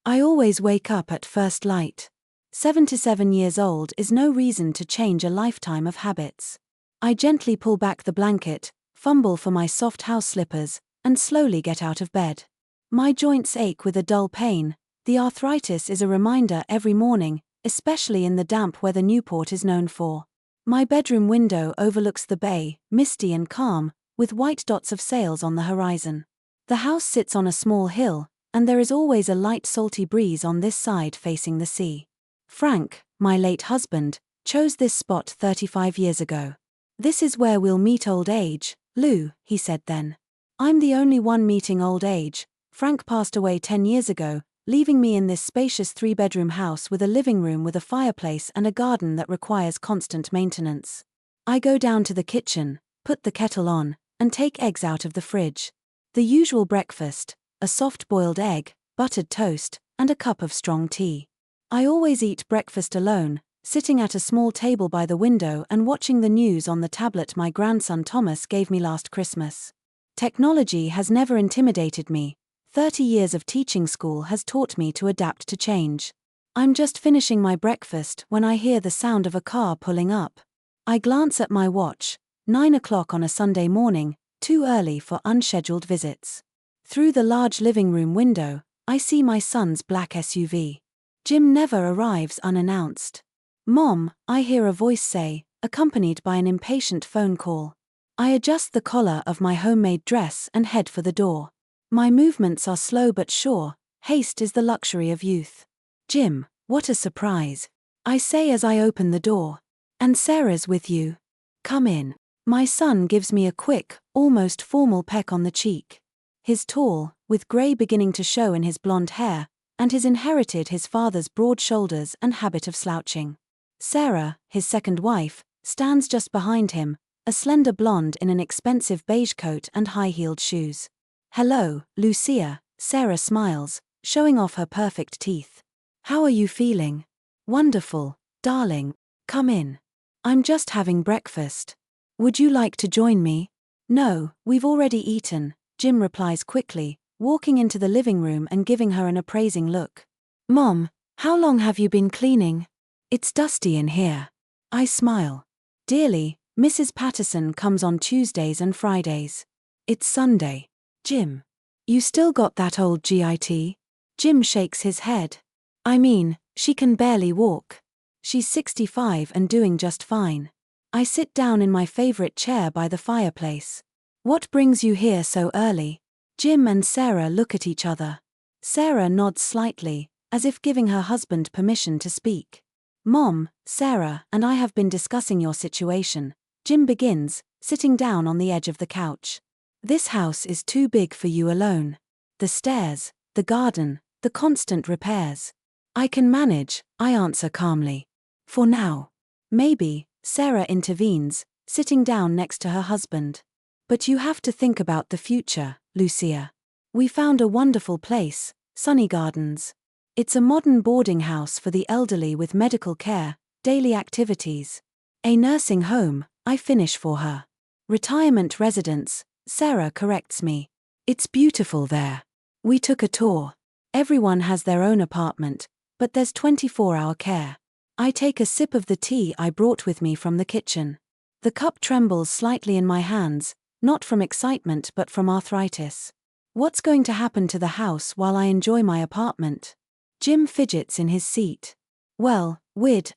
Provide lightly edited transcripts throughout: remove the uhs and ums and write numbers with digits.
I always wake up at first light. 77 years old is no reason to change a lifetime of habits. I gently pull back the blanket, fumble for my soft house slippers, and slowly get out of bed. My joints ache with a dull pain. The arthritis is a reminder every morning, especially in the damp weather Newport is known for. My bedroom window overlooks the bay, misty and calm, with white dots of sails on the horizon. The house sits on a small hill, and there is always a light salty breeze on this side facing the sea. Frank, my late husband, chose this spot 35 years ago. "This is where we'll meet old age, Lou," he said then. "I'm the only one meeting old age. Frank passed away 10 years ago, leaving me in this spacious 3-bedroom house with a living room with a fireplace and a garden that requires constant maintenance. I go down to the kitchen, put the kettle on, and take eggs out of the fridge. The usual breakfast, a soft-boiled egg, buttered toast, and a cup of strong tea. I always eat breakfast alone, sitting at a small table by the window and watching the news on the tablet my grandson Thomas gave me last Christmas. Technology has never intimidated me. 30 years of teaching school has taught me to adapt to change. I'm just finishing my breakfast when I hear the sound of a car pulling up. I glance at my watch, 9 o'clock on a Sunday morning, too early for unscheduled visits. Through the large living room window, I see my son's black SUV. Jim never arrives unannounced. "Mom," I hear a voice say, accompanied by an impatient phone call. I adjust the collar of my homemade dress and head for the door. My movements are slow but sure. Haste is the luxury of youth. "Jim, what a surprise," I say as I open the door. "And Sarah's with you. Come in." My son gives me a quick, almost formal peck on the cheek. He's tall, with grey beginning to show in his blonde hair, and has inherited his father's broad shoulders and habit of slouching. Sarah, his second wife, stands just behind him, a slender blonde in an expensive beige coat and high-heeled shoes. "Hello, Lucia," Sarah smiles, showing off her perfect teeth. "How are you feeling?" "Wonderful, darling. Come in. I'm just having breakfast. Would you like to join me?" "No, we've already eaten," Jim replies quickly, walking into the living room and giving her an appraising look. "Mom, how long have you been cleaning? It's dusty in here." I smile. "Dearly, Mrs. Patterson comes on Tuesdays and Fridays. It's Sunday." "Jim, you still got that old git?" Jim shakes his head. "I mean, she can barely walk. She's 65 and doing just fine." I sit down in my favorite chair by the fireplace. "What brings you here so early?" Jim and Sarah look at each other. Sarah nods slightly, as if giving her husband permission to speak. "Mom, Sarah and I have been discussing your situation," Jim begins, sitting down on the edge of the couch. "This house is too big for you alone. The stairs, the garden, the constant repairs." "I can manage," I answer calmly. "For now." "Maybe," Sarah intervenes, sitting down next to her husband. "But you have to think about the future, Lucia. We found a wonderful place, Sunny Gardens. It's a modern boarding house for the elderly with medical care, daily activities. A nursing home," I finish for her. "Retirement residence," Sarah corrects me. "It's beautiful there. We took a tour. Everyone has their own apartment, but there's 24-hour care." I take a sip of the tea I brought with me from the kitchen. The cup trembles slightly in my hands, not from excitement but from arthritis. What's going to happen to the house while I enjoy my apartment? Jim fidgets in his seat. "Well, we'd,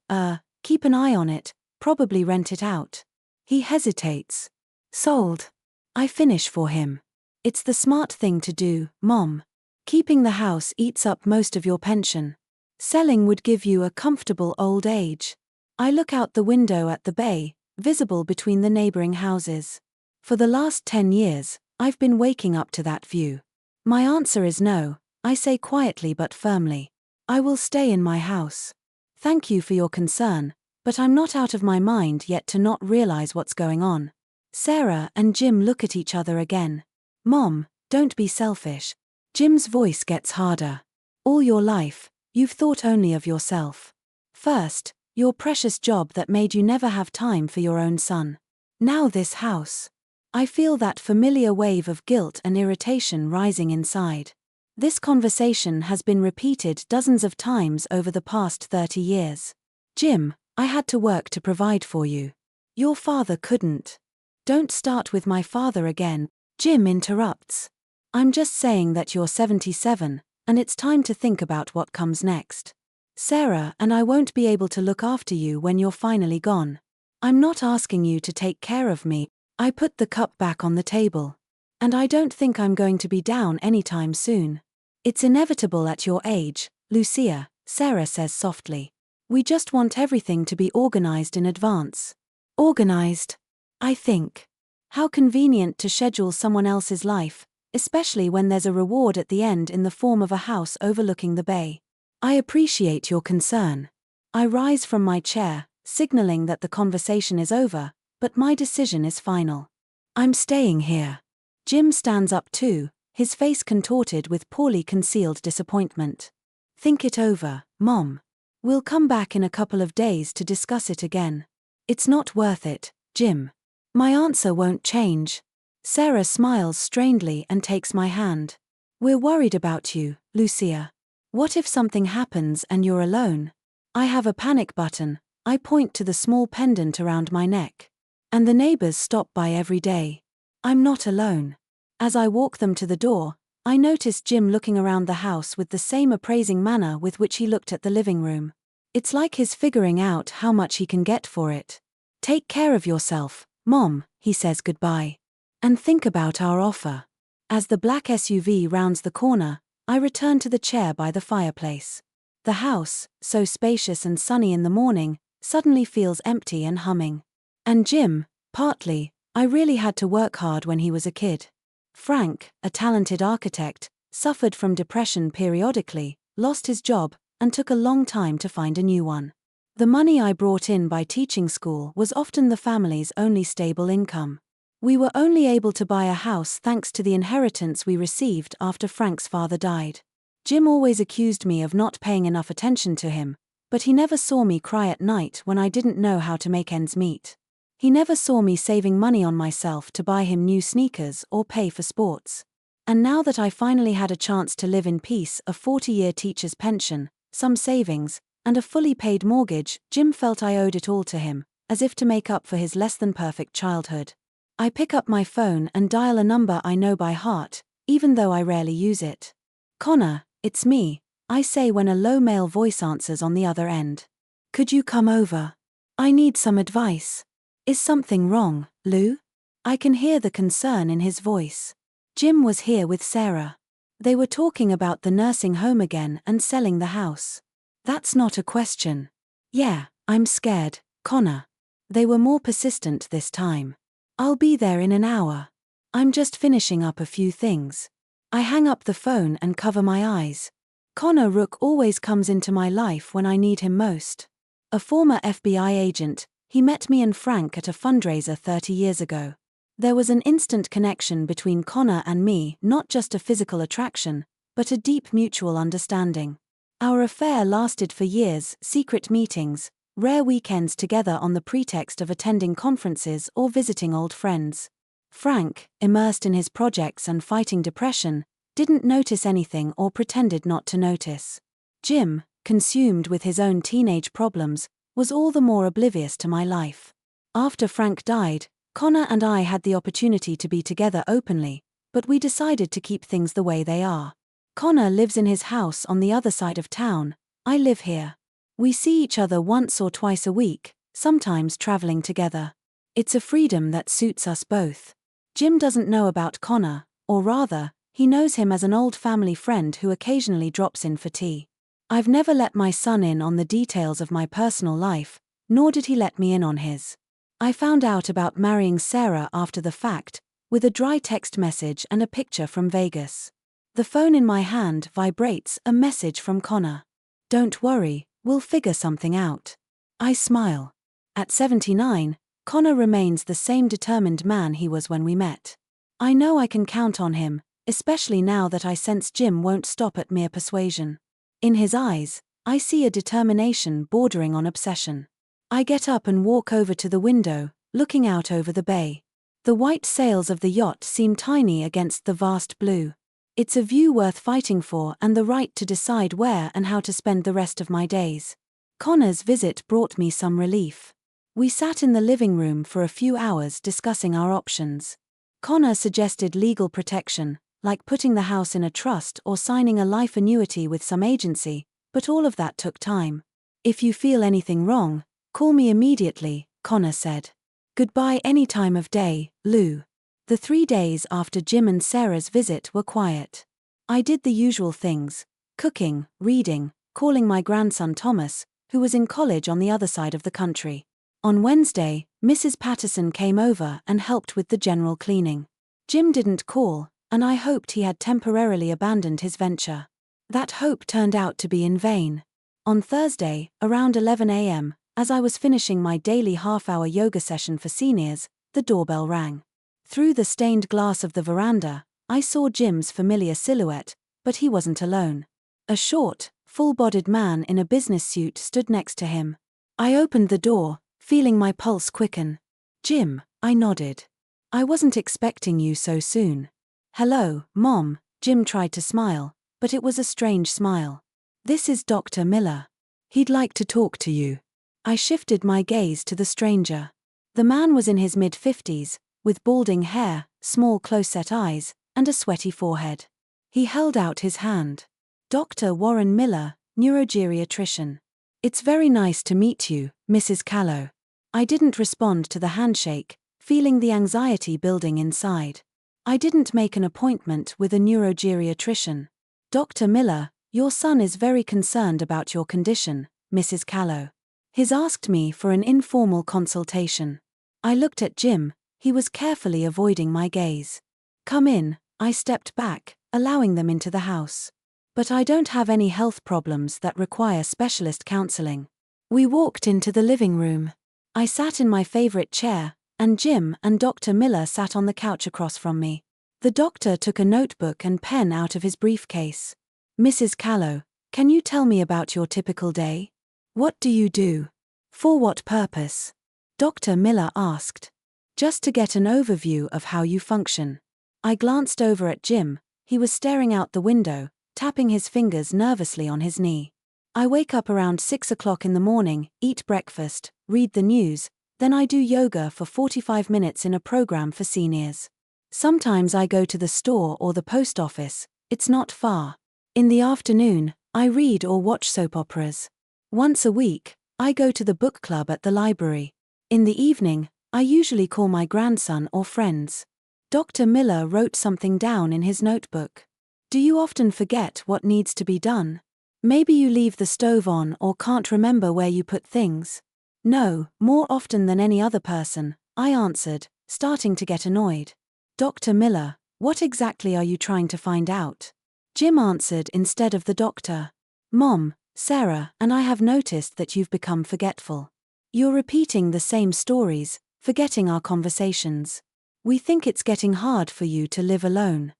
keep an eye on it, probably rent it out." He hesitates. "Sold." I finish for him. "It's the smart thing to do, Mom. Keeping the house eats up most of your pension. Selling would give you a comfortable old age." I look out the window at the bay, visible between the neighboring houses. For the last 10 years, I've been waking up to that view. My answer is no, I say quietly but firmly. I will stay in my house. "Thank you for your concern, but I'm not out of my mind yet to not realize what's going on." Sarah and Jim look at each other again. "Mom, don't be selfish." Jim's voice gets harder. "All your life, you've thought only of yourself. First, your precious job that made you never have time for your own son. Now this house." I feel that familiar wave of guilt and irritation rising inside. This conversation has been repeated dozens of times over the past 30 years. Jim, I had to work to provide for you. Your father couldn't. Don't start with my father again, Jim interrupts. I'm just saying that you're 77, and it's time to think about what comes next. Sarah and I won't be able to look after you when you're finally gone. I'm not asking you to take care of me. I put the cup back on the table. And I don't think I'm going to be down anytime soon. It's inevitable at your age, Lucia, Sarah says softly. We just want everything to be organized in advance. Organized? I think. How convenient to schedule someone else's life, especially when there's a reward at the end in the form of a house overlooking the bay. I appreciate your concern. I rise from my chair, signaling that the conversation is over, but my decision is final. I'm staying here. Jim stands up too, his face contorted with poorly concealed disappointment. Think it over, Mom. We'll come back in a couple of days to discuss it again. It's not worth it, Jim. My answer won't change. Sarah smiles strangely and takes my hand. We're worried about you, Lucia. What if something happens and you're alone? I have a panic button. I point to the small pendant around my neck. And the neighbors stop by every day. I'm not alone. As I walk them to the door, I notice Jim looking around the house with the same appraising manner with which he looked at the living room. It's like he's figuring out how much he can get for it. Take care of yourself, Mom, he says goodbye. And think about our offer. As the black SUV rounds the corner, I return to the chair by the fireplace. The house, so spacious and sunny in the morning, suddenly feels empty and humming. And Jim, partly, I really had to work hard when he was a kid. Frank, a talented architect, suffered from depression periodically, lost his job, and took a long time to find a new one. The money I brought in by teaching school was often the family's only stable income. We were only able to buy a house thanks to the inheritance we received after Frank's father died. Jim always accused me of not paying enough attention to him, but he never saw me cry at night when I didn't know how to make ends meet. He never saw me saving money on myself to buy him new sneakers or pay for sports. And now that I finally had a chance to live in peace, a 40-year teacher's pension, some savings, and a fully paid mortgage, Jim felt I owed it all to him, as if to make up for his less-than-perfect childhood. I pick up my phone and dial a number I know by heart, even though I rarely use it. Connor, it's me, I say when a low male voice answers on the other end. Could you come over? I need some advice. Is something wrong, Lou? I can hear the concern in his voice. Jim was here with Sarah. They were talking about the nursing home again and selling the house. That's not a question. Yeah, I'm scared, Connor. They were more persistent this time. I'll be there in an hour. I'm just finishing up a few things. I hang up the phone and cover my eyes. Connor Rook always comes into my life when I need him most. A former FBI agent, he met me and Frank at a fundraiser 30 years ago. There was an instant connection between Connor and me, not just a physical attraction, but a deep mutual understanding. Our affair lasted for years, secret meetings, rare weekends together on the pretext of attending conferences or visiting old friends. Frank, immersed in his projects and fighting depression, didn't notice anything or pretended not to notice. Jim, consumed with his own teenage problems, was all the more oblivious to my life. After Frank died, Connor and I had the opportunity to be together openly, but we decided to keep things the way they are. Connor lives in his house on the other side of town. I live here. We see each other once or twice a week, sometimes traveling together. It's a freedom that suits us both. Jim doesn't know about Connor, or rather, he knows him as an old family friend who occasionally drops in for tea. I've never let my son in on the details of my personal life, nor did he let me in on his. I found out about marrying Sarah after the fact, with a dry text message and a picture from Vegas. The phone in my hand vibrates, a message from Connor. Don't worry, we'll figure something out. I smile. At 79, Connor remains the same determined man he was when we met. I know I can count on him, especially now that I sense Jim won't stop at mere persuasion. In his eyes, I see a determination bordering on obsession. I get up and walk over to the window, looking out over the bay. The white sails of the yacht seem tiny against the vast blue. It's a view worth fighting for and the right to decide where and how to spend the rest of my days. Connor's visit brought me some relief. We sat in the living room for a few hours discussing our options. Connor suggested legal protection, like putting the house in a trust or signing a life annuity with some agency, but all of that took time. If you feel anything wrong, call me immediately, Connor said. Goodbye any time of day, Lou. The 3 days after Jim and Sarah's visit were quiet. I did the usual things: cooking, reading, calling my grandson Thomas, who was in college on the other side of the country. On Wednesday, Mrs. Patterson came over and helped with the general cleaning. Jim didn't call, and I hoped he had temporarily abandoned his venture. That hope turned out to be in vain. On Thursday, around 11 a.m., as I was finishing my daily half-hour yoga session for seniors, the doorbell rang. Through the stained glass of the veranda, I saw Jim's familiar silhouette, but he wasn't alone. A short, full-bodied man in a business suit stood next to him. I opened the door, feeling my pulse quicken. Jim, I nodded. I wasn't expecting you so soon. Hello, Mom, Jim tried to smile, but it was a strange smile. This is Dr. Miller. He'd like to talk to you. I shifted my gaze to the stranger. The man was in his mid-50s, with balding hair, small close-set eyes, and a sweaty forehead. He held out his hand. Dr. Warren Miller, neurogeriatrician. It's very nice to meet you, Mrs. Callow. I didn't respond to the handshake, feeling the anxiety building inside. I didn't make an appointment with a neurogeriatrician. Dr. Miller, your son is very concerned about your condition, Mrs. Callow. He's asked me for an informal consultation. I looked at Jim. He was carefully avoiding my gaze. Come in, I stepped back, allowing them into the house. But I don't have any health problems that require specialist counseling. We walked into the living room. I sat in my favorite chair, and Jim and Dr. Miller sat on the couch across from me. The doctor took a notebook and pen out of his briefcase. Mrs. Callow, can you tell me about your typical day? What do you do? For what purpose? Dr. Miller asked. Just to get an overview of how you function. I glanced over at Jim. He was staring out the window, tapping his fingers nervously on his knee. I wake up around 6 o'clock in the morning, eat breakfast, read the news, then I do yoga for 45 minutes in a program for seniors. Sometimes I go to the store or the post office, it's not far. In the afternoon, I read or watch soap operas. Once a week, I go to the book club at the library. In the evening, I usually call my grandson or friends. Dr. Miller wrote something down in his notebook. Do you often forget what needs to be done? Maybe you leave the stove on or can't remember where you put things. No, more often than any other person, I answered, starting to get annoyed. Dr. Miller, what exactly are you trying to find out? Jim answered instead of the doctor. Mom, Sarah and I have noticed that you've become forgetful. You're repeating the same stories, forgetting our conversations. We think it's getting hard for you to live alone.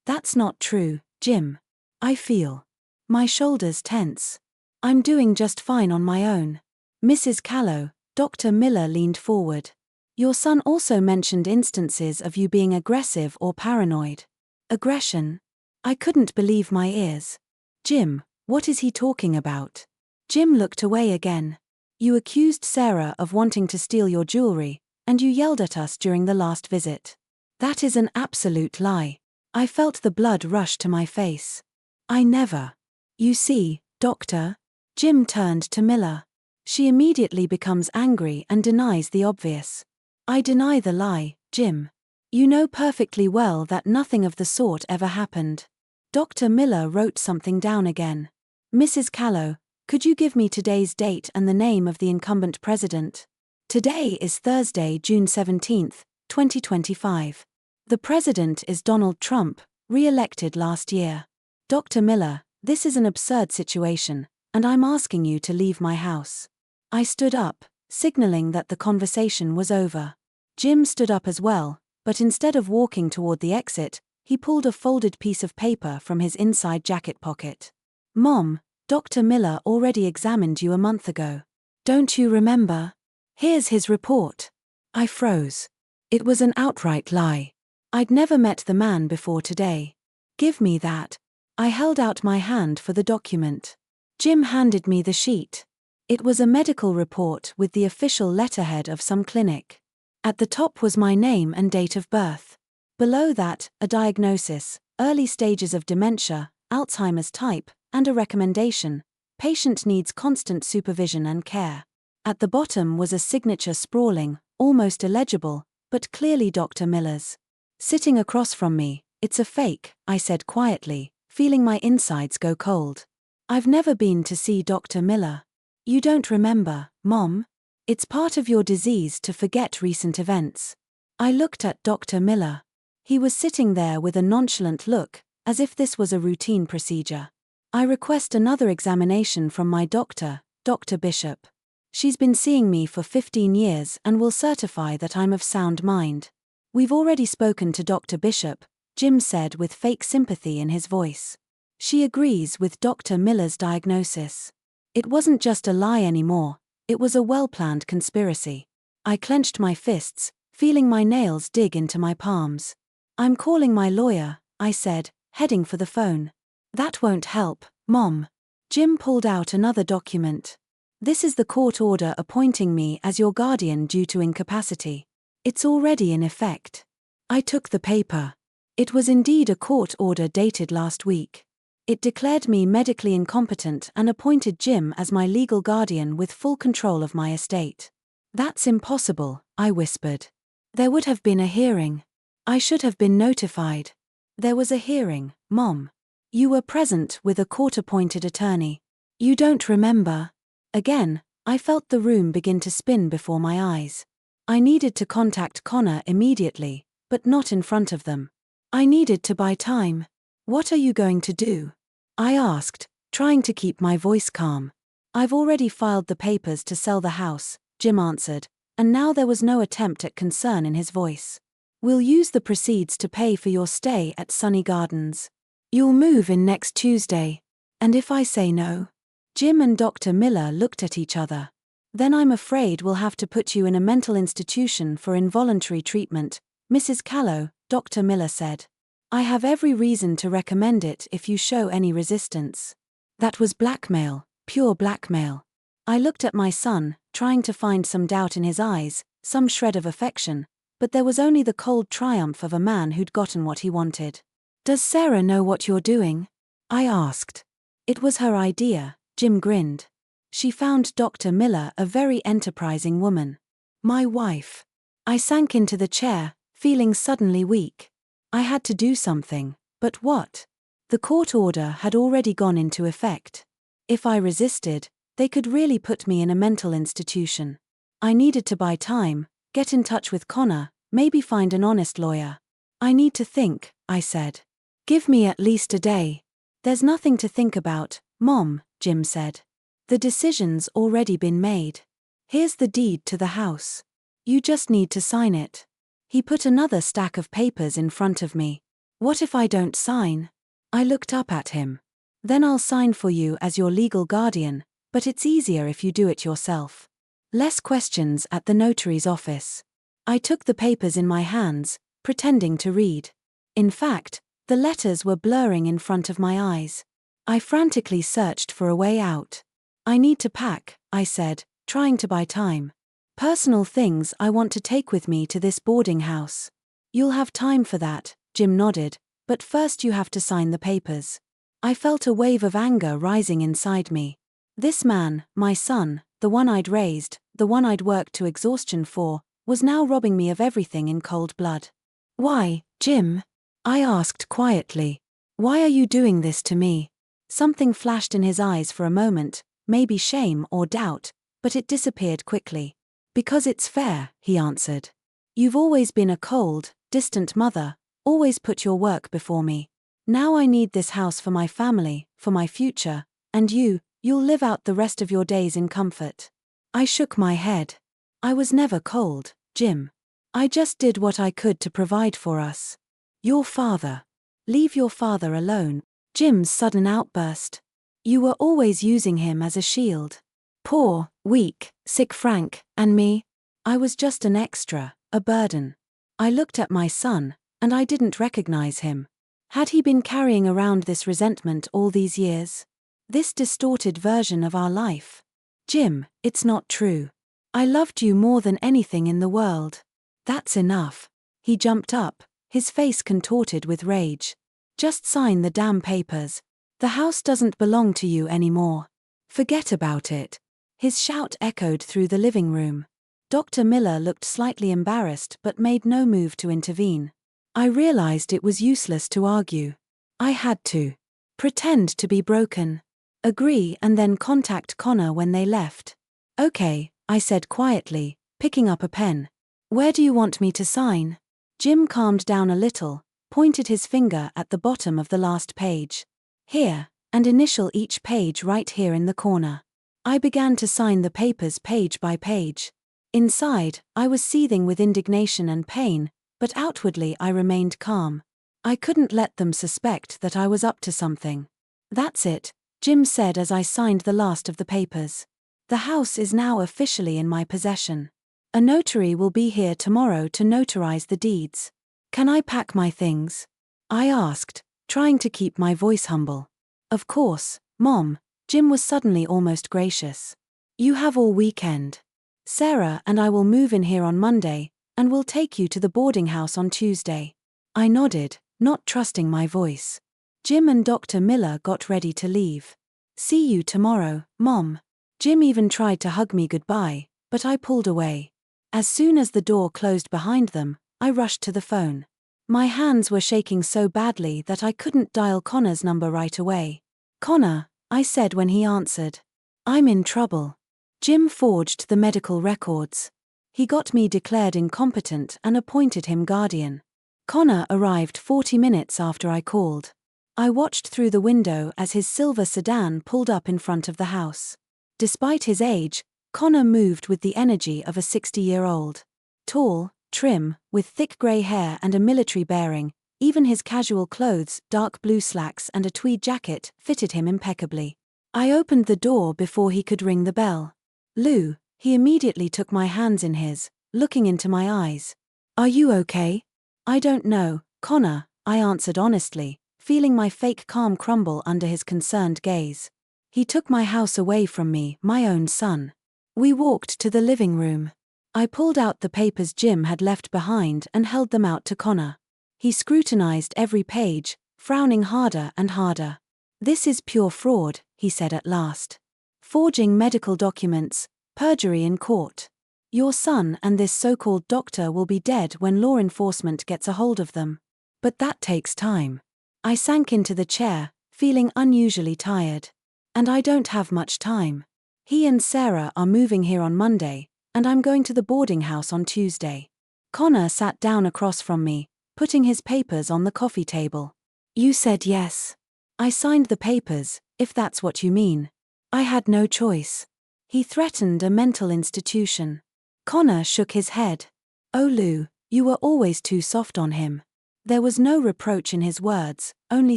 That's not true, Jim. I feel my shoulders tense. I'm doing just fine on my own. Mrs. Callow, Dr. Miller leaned forward. Your son also mentioned instances of you being aggressive or paranoid. Aggression? I couldn't believe my ears. Jim, what is he talking about? Jim looked away again. You accused Sarah of wanting to steal your jewelry, and you yelled at us during the last visit. That is an absolute lie. I felt the blood rush to my face. I never. You see, Doctor. Jim turned to Miller. She immediately becomes angry and denies the obvious. I deny the lie, Jim. You know perfectly well that nothing of the sort ever happened. Dr. Miller wrote something down again. Mrs. Callow, could you give me today's date and the name of the incumbent president? Today is Thursday, June 17, 2025. The president is Donald Trump, re-elected last year. Dr. Miller, this is an absurd situation, and I'm asking you to leave my house. I stood up, signaling that the conversation was over. Jim stood up as well, but instead of walking toward the exit, he pulled a folded piece of paper from his inside jacket pocket. Mom, Dr. Miller already examined you a month ago. Don't you remember? Here's his report. I froze. It was an outright lie. I'd never met the man before today. Give me that. I held out my hand for the document. Jim handed me the sheet. It was a medical report with the official letterhead of some clinic. At the top was my name and date of birth. Below that, a diagnosis, early stages of dementia, Alzheimer's type, and a recommendation: patient needs constant supervision and care. At the bottom was a signature sprawling, almost illegible, but clearly Dr. Miller's. Sitting across from me, "It's a fake," I said quietly, feeling my insides go cold. "I've never been to see Dr. Miller." "You don't remember, Mom? It's part of your disease to forget recent events." I looked at Dr. Miller. He was sitting there with a nonchalant look, as if this was a routine procedure. "I request another examination from my doctor, Dr. Bishop. She's been seeing me for 15 years and will certify that I'm of sound mind." "We've already spoken to Dr. Bishop," Jim said with fake sympathy in his voice. "She agrees with Dr. Miller's diagnosis." It wasn't just a lie anymore, it was a well-planned conspiracy. I clenched my fists, feeling my nails dig into my palms. "I'm calling my lawyer," I said, heading for the phone. "That won't help, Mom." Jim pulled out another document. "This is the court order appointing me as your guardian due to incapacity. It's already in effect." I took the paper. It was indeed a court order dated last week. It declared me medically incompetent and appointed Jim as my legal guardian with full control of my estate. "That's impossible," I whispered. "There would have been a hearing. I should have been notified." "There was a hearing, Mom. You were present with a court-appointed attorney. You don't remember?" Again, I felt the room begin to spin before my eyes. I needed to contact Connor immediately, but not in front of them. I needed to buy time. "What are you going to do?" I asked, trying to keep my voice calm. "I've already filed the papers to sell the house," Jim answered, and now there was no attempt at concern in his voice. "We'll use the proceeds to pay for your stay at Sunny Gardens. You'll move in next Tuesday. And if I say no?" Jim and Dr. Miller looked at each other. "Then I'm afraid we'll have to put you in a mental institution for involuntary treatment, Mrs. Callow," Dr. Miller said. "I have every reason to recommend it if you show any resistance." That was blackmail, pure blackmail. I looked at my son, trying to find some doubt in his eyes, some shred of affection, but there was only the cold triumph of a man who'd gotten what he wanted. "Does Sarah know what you're doing?" I asked. "It was her idea," Jim grinned. "She found Dr. Miller a very enterprising woman." "My wife." I sank into the chair, feeling suddenly weak. I had to do something, but what? The court order had already gone into effect. If I resisted, they could really put me in a mental institution. I needed to buy time, get in touch with Connor, maybe find an honest lawyer. "I need to think," I said. "Give me at least a day." "There's nothing to think about, Mom," Jim said. "The decision's already been made. Here's the deed to the house. You just need to sign it." He put another stack of papers in front of me. "What if I don't sign?" I looked up at him. "Then I'll sign for you as your legal guardian, but it's easier if you do it yourself. Less questions at the notary's office." I took the papers in my hands, pretending to read. In fact, the letters were blurring in front of my eyes. I frantically searched for a way out. "I need to pack," I said, trying to buy time. "Personal things I want to take with me to this boarding house." "You'll have time for that," Jim nodded, "but first you have to sign the papers." I felt a wave of anger rising inside me. This man, my son, the one I'd raised, the one I'd worked to exhaustion for, was now robbing me of everything in cold blood. "Why, Jim?" I asked quietly. "Why are you doing this to me?" Something flashed in his eyes for a moment, maybe shame or doubt, but it disappeared quickly. "Because it's fair," he answered. "You've always been a cold, distant mother, always put your work before me. Now I need this house for my family, for my future, and you'll live out the rest of your days in comfort." I shook my head. "I was never cold, Jim. I just did what I could to provide for us." "Your father. Leave your father alone." Jim's sudden outburst. "You were always using him as a shield. Poor, weak, sick Frank, and me. I was just an extra, a burden." I looked at my son, and I didn't recognize him. Had he been carrying around this resentment all these years? This distorted version of our life? Jim, it's not true. I loved you more than anything in the world. That's enough. He jumped up, his face contorted with rage. Just sign the damn papers. The house doesn't belong to you anymore. Forget about it. His shout echoed through the living room. Dr. Miller looked slightly embarrassed but made no move to intervene. I realized it was useless to argue. I had to pretend to be broken, agree, and then contact Connor when they left. Okay, I said quietly, picking up a pen. Where do you want me to sign? Jim calmed down a little, pointed his finger at the bottom of the last page. Here, and initial each page right here in the corner. I began to sign the papers page by page. Inside, I was seething with indignation and pain, but outwardly I remained calm. I couldn't let them suspect that I was up to something. That's it, Jim said as I signed the last of the papers. The house is now officially in my possession. A notary will be here tomorrow to notarize the deeds. Can I pack my things? I asked, trying to keep my voice humble. Of course, Mom. Jim was suddenly almost gracious. You have all weekend. Sarah and I will move in here on Monday, and we'll take you to the boarding house on Tuesday. I nodded, not trusting my voice. Jim and Dr. Miller got ready to leave. See you tomorrow, Mom. Jim even tried to hug me goodbye, but I pulled away. As soon as the door closed behind them, I rushed to the phone. My hands were shaking so badly that I couldn't dial Connor's number right away. Connor, I said when he answered. I'm in trouble. Jim forged the medical records. He got me declared incompetent and appointed him guardian. Connor arrived 40 minutes after I called. I watched through the window as his silver sedan pulled up in front of the house. Despite his age, Connor moved with the energy of a 60-year-old. Tall, trim, with thick grey hair and a military bearing, even his casual clothes, dark blue slacks and a tweed jacket, fitted him impeccably. I opened the door before he could ring the bell. Lou, he immediately took my hands in his, looking into my eyes. Are you okay? I don't know, Connor, I answered honestly, feeling my fake calm crumble under his concerned gaze. He took my house away from me, my own son. We walked to the living room. I pulled out the papers Jim had left behind and held them out to Connor. He scrutinized every page, frowning harder and harder. This is pure fraud, he said at last. Forging medical documents, perjury in court. Your son and this so-called doctor will be dead when law enforcement gets a hold of them. But that takes time. I sank into the chair, feeling unusually tired. And I don't have much time. He and Sarah are moving here on Monday, and I'm going to the boarding house on Tuesday. Connor sat down across from me, putting his papers on the coffee table. You said yes. I signed the papers, if that's what you mean. I had no choice. He threatened a mental institution. Connor shook his head. Oh Lou, you were always too soft on him. There was no reproach in his words, only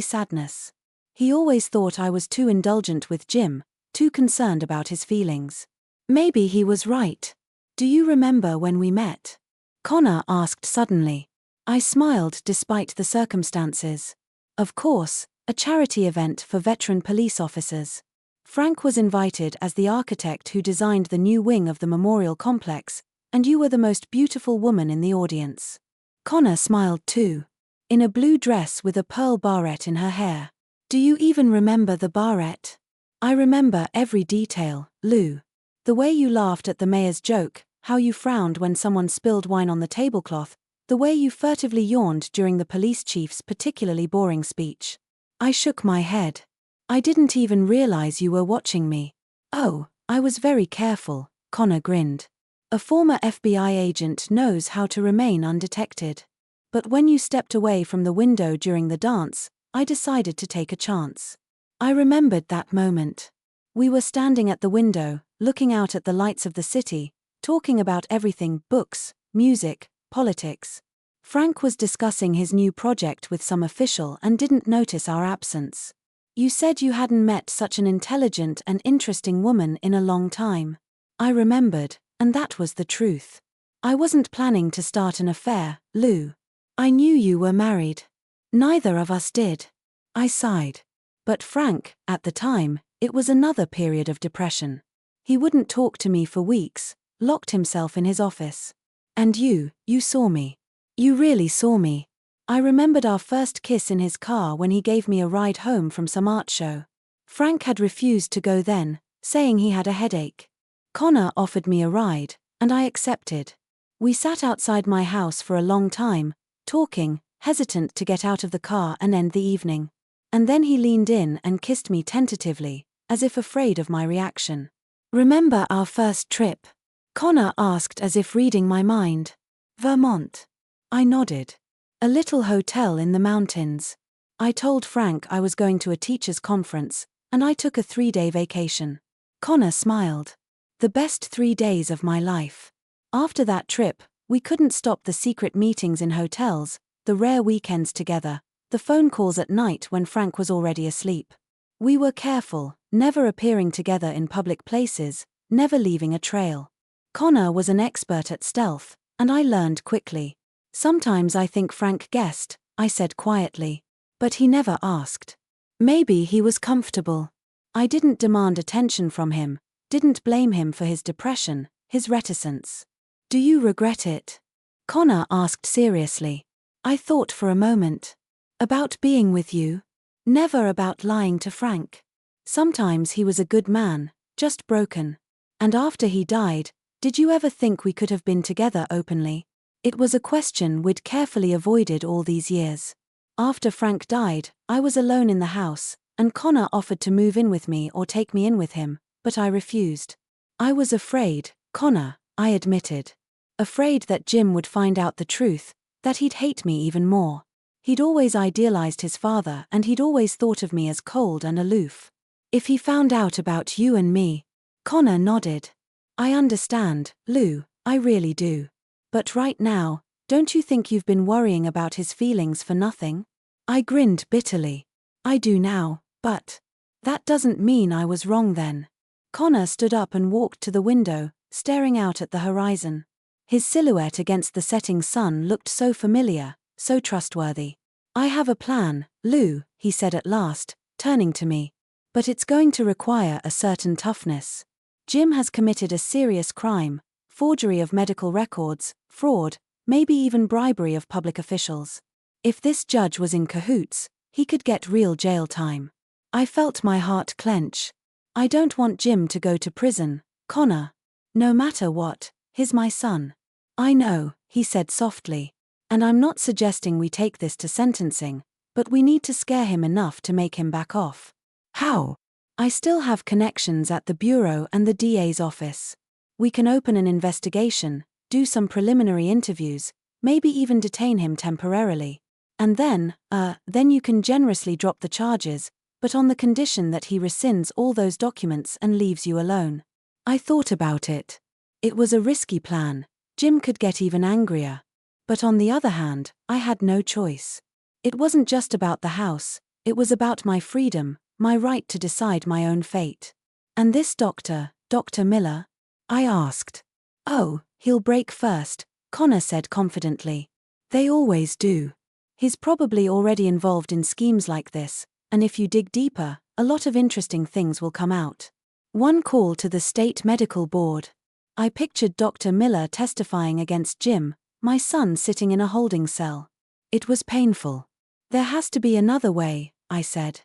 sadness. He always thought I was too indulgent with Jim, too concerned about his feelings. Maybe he was right. Do you remember when we met? Connor asked suddenly. I smiled despite the circumstances. Of course, a charity event for veteran police officers. Frank was invited as the architect who designed the new wing of the memorial complex, and you were the most beautiful woman in the audience. Connor smiled too. In a blue dress with a pearl barrette in her hair. Do you even remember the barrette? I remember every detail, Lou. The way you laughed at the mayor's joke, how you frowned when someone spilled wine on the tablecloth, the way you furtively yawned during the police chief's particularly boring speech. I shook my head. I didn't even realize you were watching me. Oh, I was very careful, Connor grinned. A former FBI agent knows how to remain undetected. But when you stepped away from the window during the dance, I decided to take a chance. I remembered that moment. We were standing at the window, looking out at the lights of the city, talking about everything: books, music, politics. Frank was discussing his new project with some official and didn't notice our absence. You said you hadn't met such an intelligent and interesting woman in a long time. I remembered, and that was the truth. I wasn't planning to start an affair, Lou. I knew you were married. Neither of us did. I sighed. But Frank, at the time, it was another period of depression. He wouldn't talk to me for weeks, locked himself in his office. And you saw me. You really saw me. I remembered our first kiss in his car when he gave me a ride home from some art show. Frank had refused to go then, saying he had a headache. Connor offered me a ride, and I accepted. We sat outside my house for a long time, talking, hesitant to get out of the car and end the evening. And then he leaned in and kissed me tentatively, as if afraid of my reaction. "Remember our first trip?" Connor asked as if reading my mind. "Vermont." I nodded. "A little hotel in the mountains." I told Frank I was going to a teacher's conference, and I took a 3-day vacation. Connor smiled. The best 3 days of my life. After that trip, we couldn't stop the secret meetings in hotels, the rare weekends together, the phone calls at night when Frank was already asleep. We were careful, never appearing together in public places, never leaving a trail. Connor was an expert at stealth, and I learned quickly. "Sometimes I think Frank guessed," I said quietly. But he never asked. Maybe he was comfortable. I didn't demand attention from him, didn't blame him for his depression, his reticence. "Do you regret it?" Connor asked seriously. I thought for a moment. "About being with you?" "Never about lying to Frank. Sometimes he was a good man, just broken. And after he died, did you ever think we could have been together openly?" It was a question we'd carefully avoided all these years. After Frank died, I was alone in the house, and Connor offered to move in with me or take me in with him, but I refused. I was afraid, Connor, I admitted. Afraid that Jim would find out the truth, that he'd hate me even more. He'd always idealized his father and he'd always thought of me as cold and aloof. "If he found out about you and me..." Connor nodded. "I understand, Lou, I really do. But right now, don't you think you've been worrying about his feelings for nothing?" I grinned bitterly. "I do now, but that doesn't mean I was wrong then." Connor stood up and walked to the window, staring out at the horizon. His silhouette against the setting sun looked so familiar, so trustworthy. "I have a plan, Lou," he said at last, turning to me. "But it's going to require a certain toughness. Jim has committed a serious crime, forgery of medical records, fraud, maybe even bribery of public officials. If this judge was in cahoots, he could get real jail time." I felt my heart clench. "I don't want Jim to go to prison, Connor. No matter what, he's my son." "I know," he said softly. "And I'm not suggesting we take this to sentencing, but we need to scare him enough to make him back off." "How?" "I still have connections at the bureau and the DA's office. We can open an investigation, do some preliminary interviews, maybe even detain him temporarily. And then you can generously drop the charges, but on the condition that he rescinds all those documents and leaves you alone." I thought about it. It was a risky plan. Jim could get even angrier. But on the other hand, I had no choice. It wasn't just about the house, it was about my freedom, my right to decide my own fate. "And this doctor, Dr. Miller?" I asked. "Oh, he'll break first," Connor said confidently. "They always do. He's probably already involved in schemes like this, and if you dig deeper, a lot of interesting things will come out. One call to the state medical board." I pictured Dr. Miller testifying against Jim, my son sitting in a holding cell. It was painful. "There has to be another way," I said.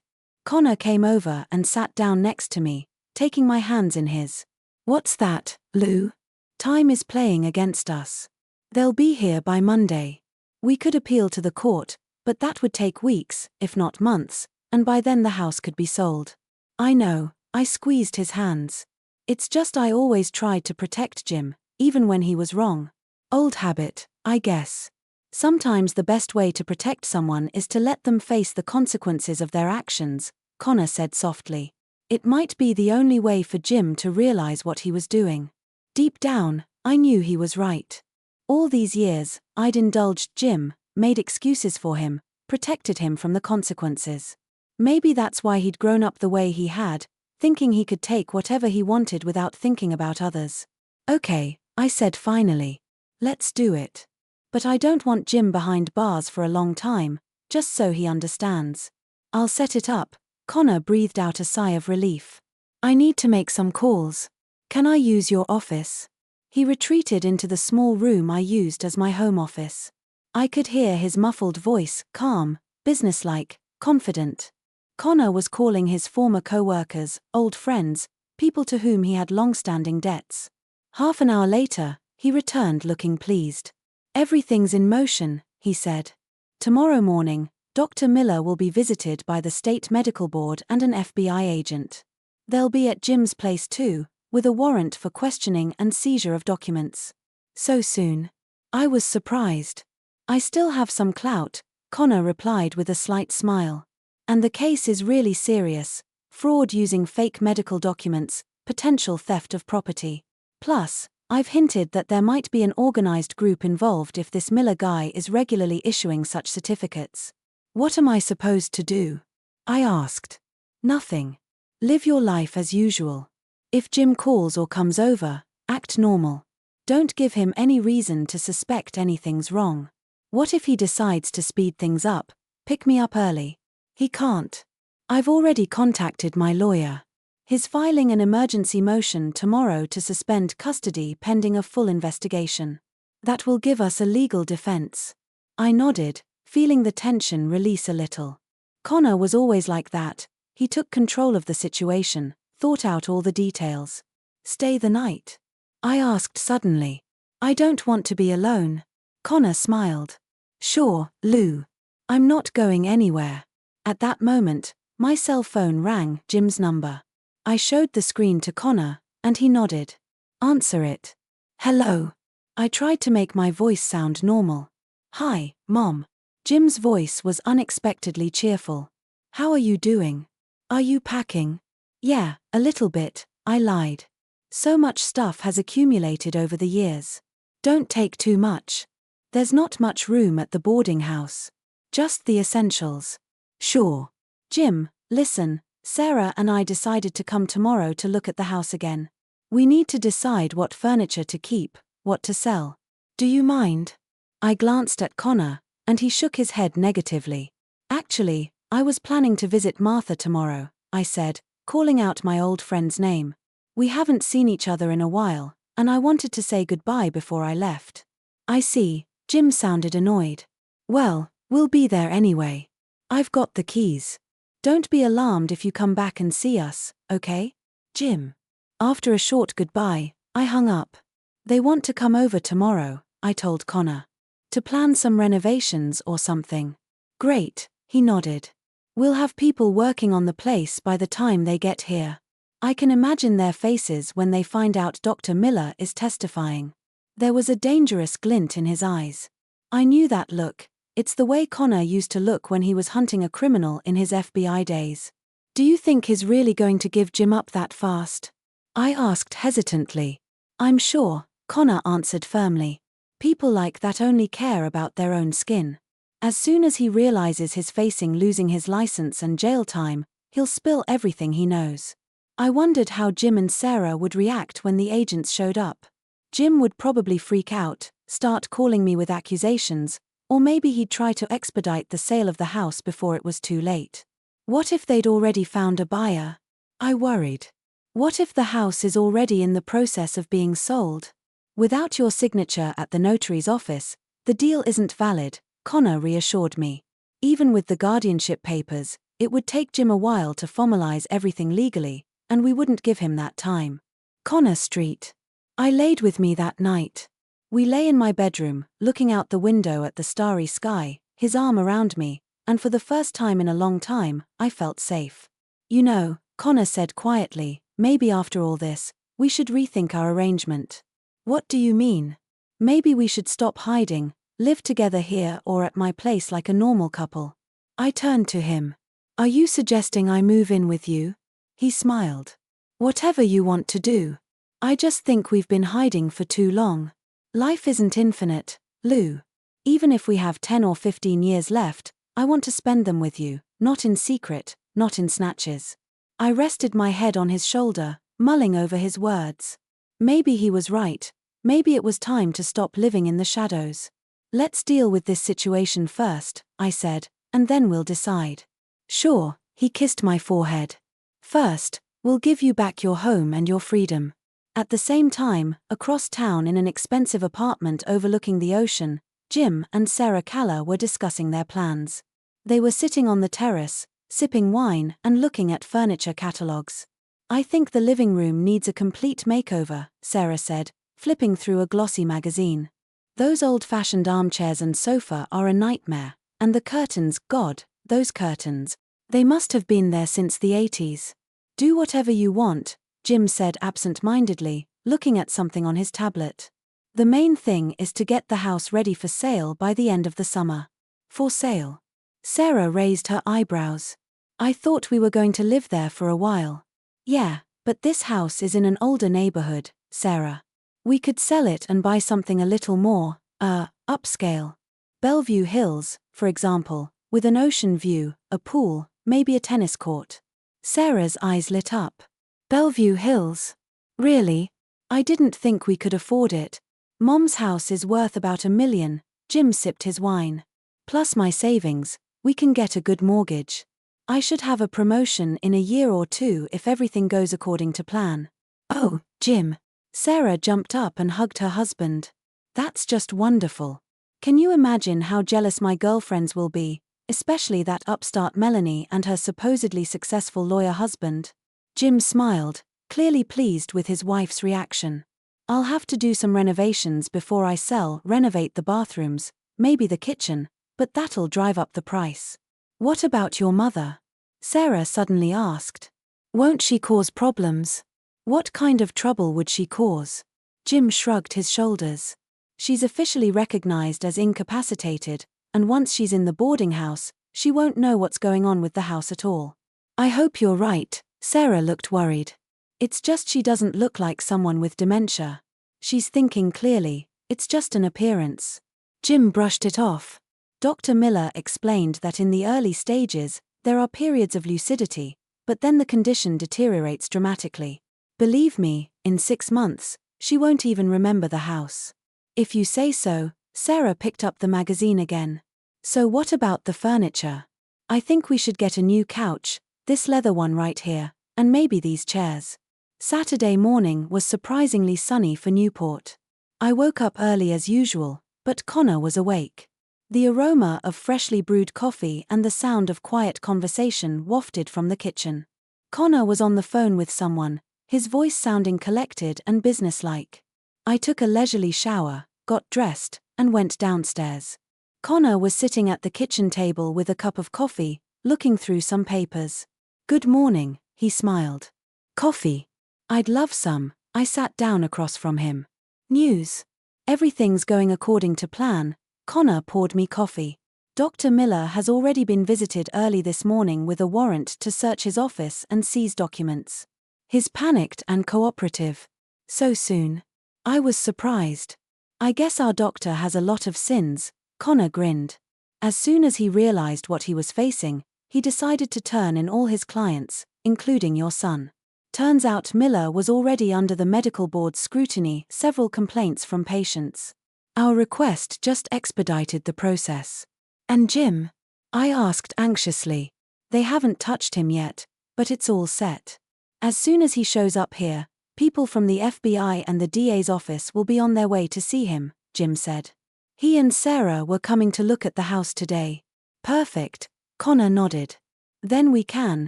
Connor came over and sat down next to me, taking my hands in his. "What's that, Lou?" "Time is playing against us. They'll be here by Monday. We could appeal to the court, but that would take weeks, if not months, and by then the house could be sold." "I know," I squeezed his hands. "It's just I always tried to protect Jim, even when he was wrong. Old habit, I guess. Sometimes the best way to protect someone is to let them face the consequences of their actions," Connor said softly. "It might be the only way for Jim to realize what he was doing." Deep down, I knew he was right. All these years, I'd indulged Jim, made excuses for him, protected him from the consequences. Maybe that's why he'd grown up the way he had, thinking he could take whatever he wanted without thinking about others. "Okay," I said finally. "Let's do it. But I don't want Jim behind bars for a long time, just so he understands. I'll set it up. Connor breathed out a sigh of relief. I need to make some calls. Can I use your office? He retreated into the small room I used as my home office. I could hear his muffled voice, calm, businesslike, confident. Connor was calling his former co-workers, old friends, people to whom he had long-standing debts. Half an hour later, he returned looking pleased. Everything's in motion, he said. Tomorrow morning, Dr. Miller will be visited by the State Medical Board and an FBI agent. They'll be at Jim's place too, with a warrant for questioning and seizure of documents. So soon? I was surprised. I still have some clout, Connor replied with a slight smile. And the case is really serious: fraud using fake medical documents, potential theft of property. Plus, I've hinted that there might be an organized group involved if this Miller guy is regularly issuing such certificates. What am I supposed to do? I asked. Nothing. Live your life as usual. If Jim calls or comes over, act normal. Don't give him any reason to suspect anything's wrong. What if he decides to speed things up, pick me up early? He can't. I've already contacted my lawyer. He's filing an emergency motion tomorrow to suspend custody pending a full investigation. That will give us a legal defense. I nodded, feeling the tension release a little. Connor was always like that. He took control of the situation, thought out all the details. Stay the night? I asked suddenly. I don't want to be alone. Connor smiled. Sure, Lou. I'm not going anywhere. At that moment, my cell phone rang, Jim's number. I showed the screen to Connor, and he nodded. Answer it. Hello. I tried to make my voice sound normal. Hi, Mom. Jim's voice was unexpectedly cheerful. How are you doing? Are you packing? Yeah, a little bit, I lied. So much stuff has accumulated over the years. Don't take too much. There's not much room at the boarding house. Just the essentials. Sure. Jim, listen, Sarah and I decided to come tomorrow to look at the house again. We need to decide what furniture to keep, what to sell. Do you mind? I glanced at Connor, and he shook his head negatively. Actually, I was planning to visit Martha tomorrow, I said, calling out my old friend's name. We haven't seen each other in a while, and I wanted to say goodbye before I left. I see, Jim sounded annoyed. Well, we'll be there anyway. I've got the keys. Don't be alarmed if you come back and see us, okay? Jim. After a short goodbye, I hung up. They want to come over tomorrow, I told Connor. To plan some renovations or something. Great, he nodded. We'll have people working on the place by the time they get here. I can imagine their faces when they find out Dr. Miller is testifying. There was a dangerous glint in his eyes. I knew that look. It's the way Connor used to look when he was hunting a criminal in his FBI days. Do you think he's really going to give Jim up that fast? I asked hesitantly. I'm sure, Connor answered firmly. People like that only care about their own skin. As soon as he realizes he's facing losing his license and jail time, he'll spill everything he knows. I wondered how Jim and Sarah would react when the agents showed up. Jim would probably freak out, start calling me with accusations, or maybe he'd try to expedite the sale of the house before it was too late. What if they'd already found a buyer? I worried. What if the house is already in the process of being sold? Without your signature at the notary's office, the deal isn't valid, Connor reassured me. Even with the guardianship papers, it would take Jim a while to formalize everything legally, and we wouldn't give him that time. Connor Street. I laid with me that night. We lay in my bedroom, looking out the window at the starry sky, his arm around me, and for the first time in a long time, I felt safe. You know, Connor said quietly, maybe after all this, we should rethink our arrangement. What do you mean? Maybe we should stop hiding, live together here or at my place like a normal couple. I turned to him. Are you suggesting I move in with you? He smiled. Whatever you want to do. I just think we've been hiding for too long. Life isn't infinite, Lou. Even if we have 10 or 15 years left, I want to spend them with you, not in secret, not in snatches. I rested my head on his shoulder, mulling over his words. Maybe he was right. Maybe it was time to stop living in the shadows. Let's deal with this situation first, I said, and then we'll decide. Sure, he kissed my forehead. First, we'll give you back your home and your freedom. At the same time, across town in an expensive apartment overlooking the ocean, Jim and Sarah Calla were discussing their plans. They were sitting on the terrace, sipping wine and looking at furniture catalogs. I think the living room needs a complete makeover, Sarah said, flipping through a glossy magazine. Those old-fashioned armchairs and sofa are a nightmare, and the curtains, God, those curtains. They must have been there since the 80s. Do whatever you want, Jim said absent-mindedly, looking at something on his tablet. The main thing is to get the house ready for sale by the end of the summer. For sale? Sarah raised her eyebrows. I thought we were going to live there for a while. Yeah, but this house is in an older neighborhood, Sarah. We could sell it and buy something a little more, upscale. Bellevue Hills, for example, with an ocean view, a pool, maybe a tennis court. Sarah's eyes lit up. Bellevue Hills? Really? I didn't think we could afford it. Mom's house is worth about $1 million, Jim sipped his wine. Plus my savings, we can get a good mortgage. I should have a promotion in a year or two if everything goes according to plan. Oh, Jim. Sarah jumped up and hugged her husband. That's just wonderful. Can you imagine how jealous my girlfriends will be, especially that upstart Melanie and her supposedly successful lawyer husband? Jim smiled, clearly pleased with his wife's reaction. I'll have to do some renovations before I renovate the bathrooms, maybe the kitchen, but that'll drive up the price. What about your mother? Sarah suddenly asked. Won't she cause problems? What kind of trouble would she cause? Jim shrugged his shoulders. She's officially recognized as incapacitated, and once she's in the boarding house, she won't know what's going on with the house at all. I hope you're right, Sarah looked worried. It's just she doesn't look like someone with dementia. She's thinking clearly, it's just an appearance. Jim brushed it off. Dr. Miller explained that in the early stages, there are periods of lucidity, but then the condition deteriorates dramatically. Believe me, in 6 months, she won't even remember the house. If you say so, Sarah picked up the magazine again. So what about the furniture? I think we should get a new couch, this leather one right here, and maybe these chairs. Saturday morning was surprisingly sunny for Newport. I woke up early as usual, but Connor was awake. The aroma of freshly brewed coffee and the sound of quiet conversation wafted from the kitchen. Connor was on the phone with someone, his voice sounding collected and businesslike. I took a leisurely shower, got dressed, and went downstairs. Connor was sitting at the kitchen table with a cup of coffee, looking through some papers. Good morning, he smiled. Coffee? I'd love some. I sat down across from him. News? Everything's going according to plan. Connor poured me coffee. Dr. Miller has already been visited early this morning with a warrant to search his office and seize documents. He's panicked and cooperative. So soon? I was surprised. I guess our doctor has a lot of sins, Connor grinned. As soon as he realized what he was facing, he decided to turn in all his clients, including your son. Turns out Miller was already under the medical board's scrutiny, several complaints from patients. Our request just expedited the process. And Jim? I asked anxiously. They haven't touched him yet, but it's all set. As soon as he shows up here, people from the FBI and the DA's office will be on their way to see him, Jim said. He and Sarah were coming to look at the house today. Perfect, Connor nodded. Then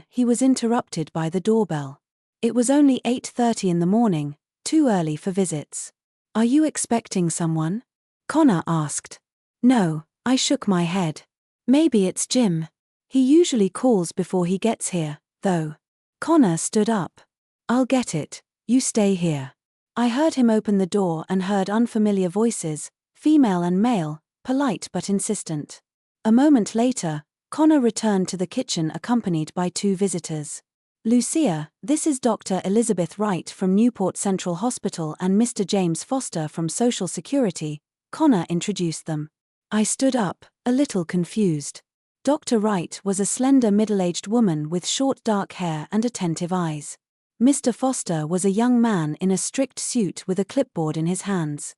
he was interrupted by the doorbell. It was only 8:30 in the morning, too early for visits. Are you expecting someone? Connor asked. No, I shook my head. Maybe it's Jim. He usually calls before he gets here, though. Connor stood up. I'll get it, you stay here. I heard him open the door and heard unfamiliar voices, female and male, polite but insistent. A moment later, Connor returned to the kitchen accompanied by 2 visitors. Lucia, this is Dr. Elizabeth Wright from Newport Central Hospital and Mr. James Foster from Social Security, Connor introduced them. I stood up, a little confused. Dr. Wright was a slender middle-aged woman with short dark hair and attentive eyes. Mr. Foster was a young man in a strict suit with a clipboard in his hands.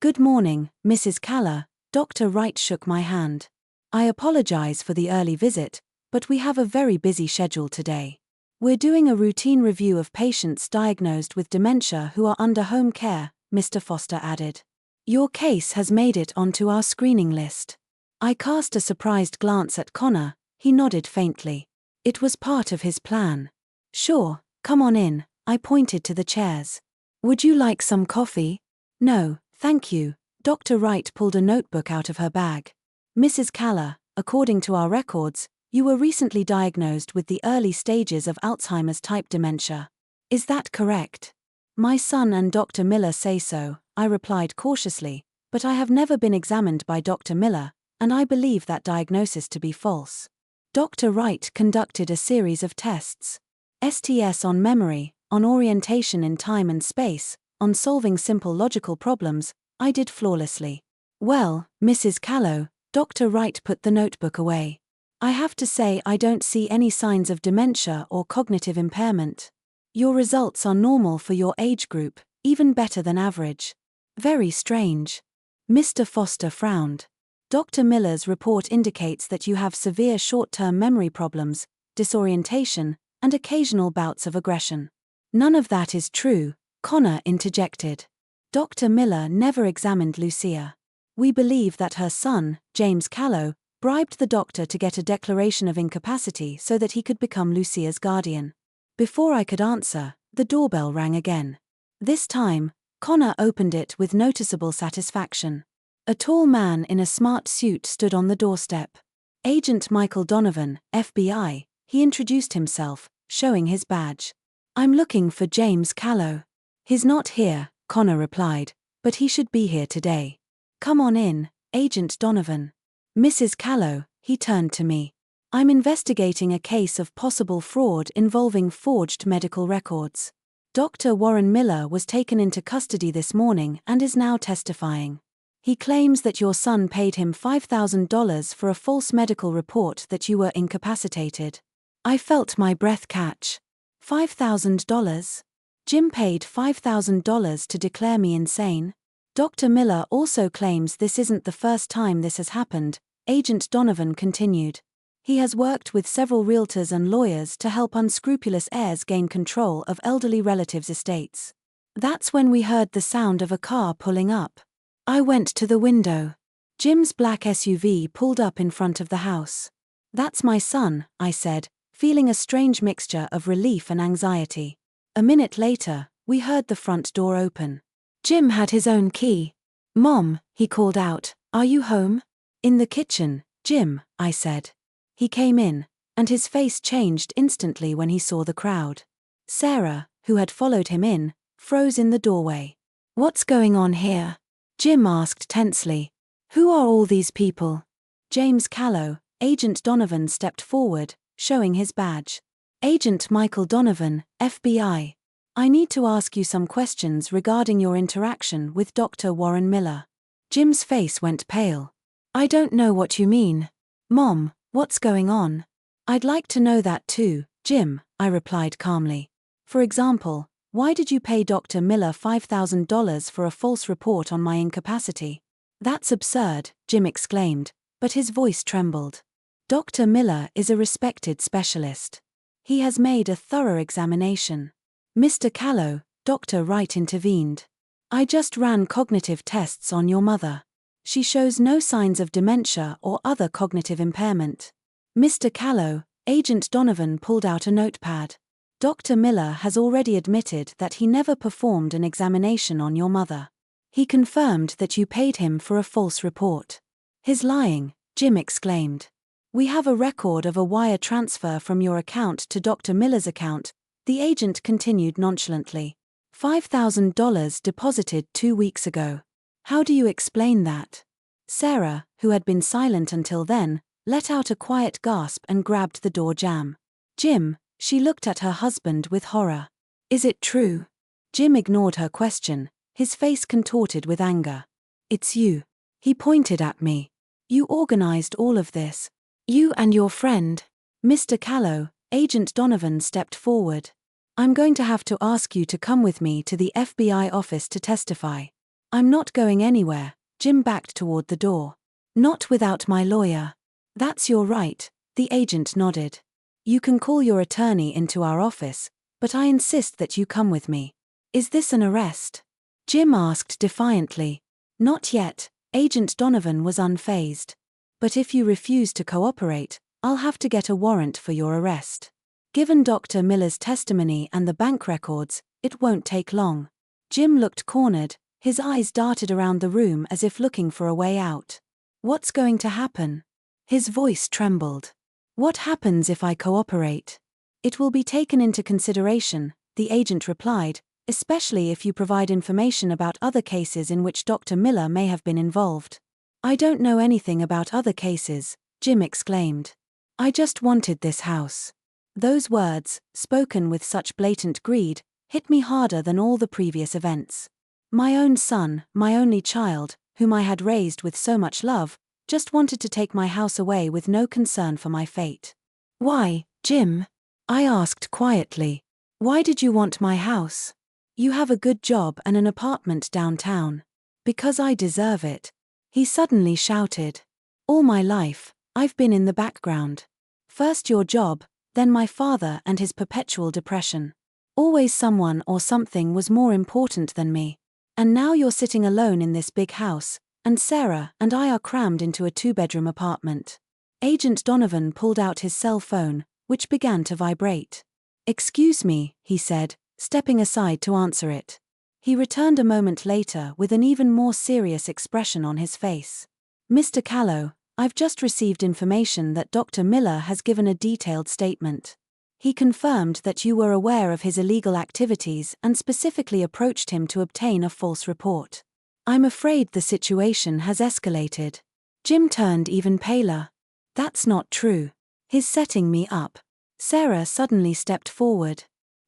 Good morning, Mrs. Calla. Dr. Wright shook my hand. I apologize for the early visit, but we have a very busy schedule today. We're doing a routine review of patients diagnosed with dementia who are under home care, Mr. Foster added. Your case has made it onto our screening list. I cast a surprised glance at Connor. He nodded faintly. It was part of his plan. Sure, come on in, I pointed to the chairs. Would you like some coffee? No, thank you. Dr. Wright pulled a notebook out of her bag. Mrs. Caller, according to our records, you were recently diagnosed with the early stages of Alzheimer's type dementia. Is that correct? My son and Dr. Miller say so, I replied cautiously, but I have never been examined by Dr. Miller, and I believe that diagnosis to be false. Dr. Wright conducted a series of tests. STS on memory, on orientation in time and space, on solving simple logical problems. I did flawlessly. Well, Mrs. Callow, Dr. Wright put the notebook away. I have to say I don't see any signs of dementia or cognitive impairment. Your results are normal for your age group, even better than average. Very strange. Mr. Foster frowned. Dr. Miller's report indicates that you have severe short-term memory problems, disorientation, and occasional bouts of aggression. None of that is true, Connor interjected. Dr. Miller never examined Lucia. We believe that her son, James Callow, bribed the doctor to get a declaration of incapacity so that he could become Lucia's guardian. Before I could answer, the doorbell rang again. This time, Connor opened it with noticeable satisfaction. A tall man in a smart suit stood on the doorstep. Agent Michael Donovan, FBI, he introduced himself, showing his badge. I'm looking for James Callow. He's not here, Connor replied, but he should be here today. Come on in, Agent Donovan. Mrs. Callow, he turned to me. I'm investigating a case of possible fraud involving forged medical records. Dr. Warren Miller was taken into custody this morning and is now testifying. He claims that your son paid him $5,000 for a false medical report that you were incapacitated. I felt my breath catch. $5,000? Jim paid $5,000 to declare me insane? Dr. Miller also claims this isn't the first time this has happened, Agent Donovan continued. He has worked with several realtors and lawyers to help unscrupulous heirs gain control of elderly relatives' estates. That's when we heard the sound of a car pulling up. I went to the window. Jim's black SUV pulled up in front of the house. That's my son, I said, feeling a strange mixture of relief and anxiety. A minute later, we heard the front door open. Jim had his own key. Mom, he called out, are you home? In the kitchen, Jim, I said. He came in, and his face changed instantly when he saw the crowd. Sarah, who had followed him in, froze in the doorway. What's going on here? Jim asked tensely. Who are all these people? James Callow, Agent Donovan stepped forward, showing his badge. Agent Michael Donovan, FBI. I need to ask you some questions regarding your interaction with Dr. Warren Miller. Jim's face went pale. I don't know what you mean. Mom, what's going on? I'd like to know that too, Jim, I replied calmly. For example, why did you pay Dr. Miller $5,000 for a false report on my incapacity? That's absurd, Jim exclaimed, but his voice trembled. Dr. Miller is a respected specialist. He has made a thorough examination. Mr. Callow, Dr. Wright intervened. I just ran cognitive tests on your mother. She shows no signs of dementia or other cognitive impairment. Mr. Callow, Agent Donovan pulled out a notepad. Dr. Miller has already admitted that he never performed an examination on your mother. He confirmed that you paid him for a false report. He's lying, Jim exclaimed. We have a record of a wire transfer from your account to Dr. Miller's account, the agent continued nonchalantly. $5,000 deposited 2 weeks ago. How do you explain that? Sarah, who had been silent until then, let out a quiet gasp and grabbed the door jamb. Jim, she looked at her husband with horror. Is it true? Jim ignored her question, his face contorted with anger. It's you. He pointed at me. You organized all of this. You and your friend. Mr. Callow, Agent Donovan stepped forward. I'm going to have to ask you to come with me to the FBI office to testify. I'm not going anywhere, Jim backed toward the door. Not without my lawyer. That's your right, the agent nodded. You can call your attorney into our office, but I insist that you come with me. Is this an arrest? Jim asked defiantly. Not yet, Agent Donovan was unfazed. But if you refuse to cooperate, I'll have to get a warrant for your arrest. Given Dr. Miller's testimony and the bank records, it won't take long. Jim looked cornered, his eyes darted around the room as if looking for a way out. What's going to happen? His voice trembled. What happens if I cooperate? It will be taken into consideration, the agent replied, especially if you provide information about other cases in which Dr. Miller may have been involved. I don't know anything about other cases, Jim exclaimed. I just wanted this house. Those words, spoken with such blatant greed, hit me harder than all the previous events. My own son, my only child, whom I had raised with so much love, just wanted to take my house away with no concern for my fate. Why, Jim? I asked quietly. Why did you want my house? You have a good job and an apartment downtown. Because I deserve it. He suddenly shouted. All my life, I've been in the background. First your job, then my father and his perpetual depression. Always someone or something was more important than me. And now you're sitting alone in this big house, and Sarah and I are crammed into a 2-bedroom apartment. Agent Donovan pulled out his cell phone, which began to vibrate. Excuse me, he said, stepping aside to answer it. He returned a moment later with an even more serious expression on his face. Mr. Callow, I've just received information that Dr. Miller has given a detailed statement. He confirmed that you were aware of his illegal activities and specifically approached him to obtain a false report. I'm afraid the situation has escalated. Jim turned even paler. That's not true. He's setting me up. Sarah suddenly stepped forward.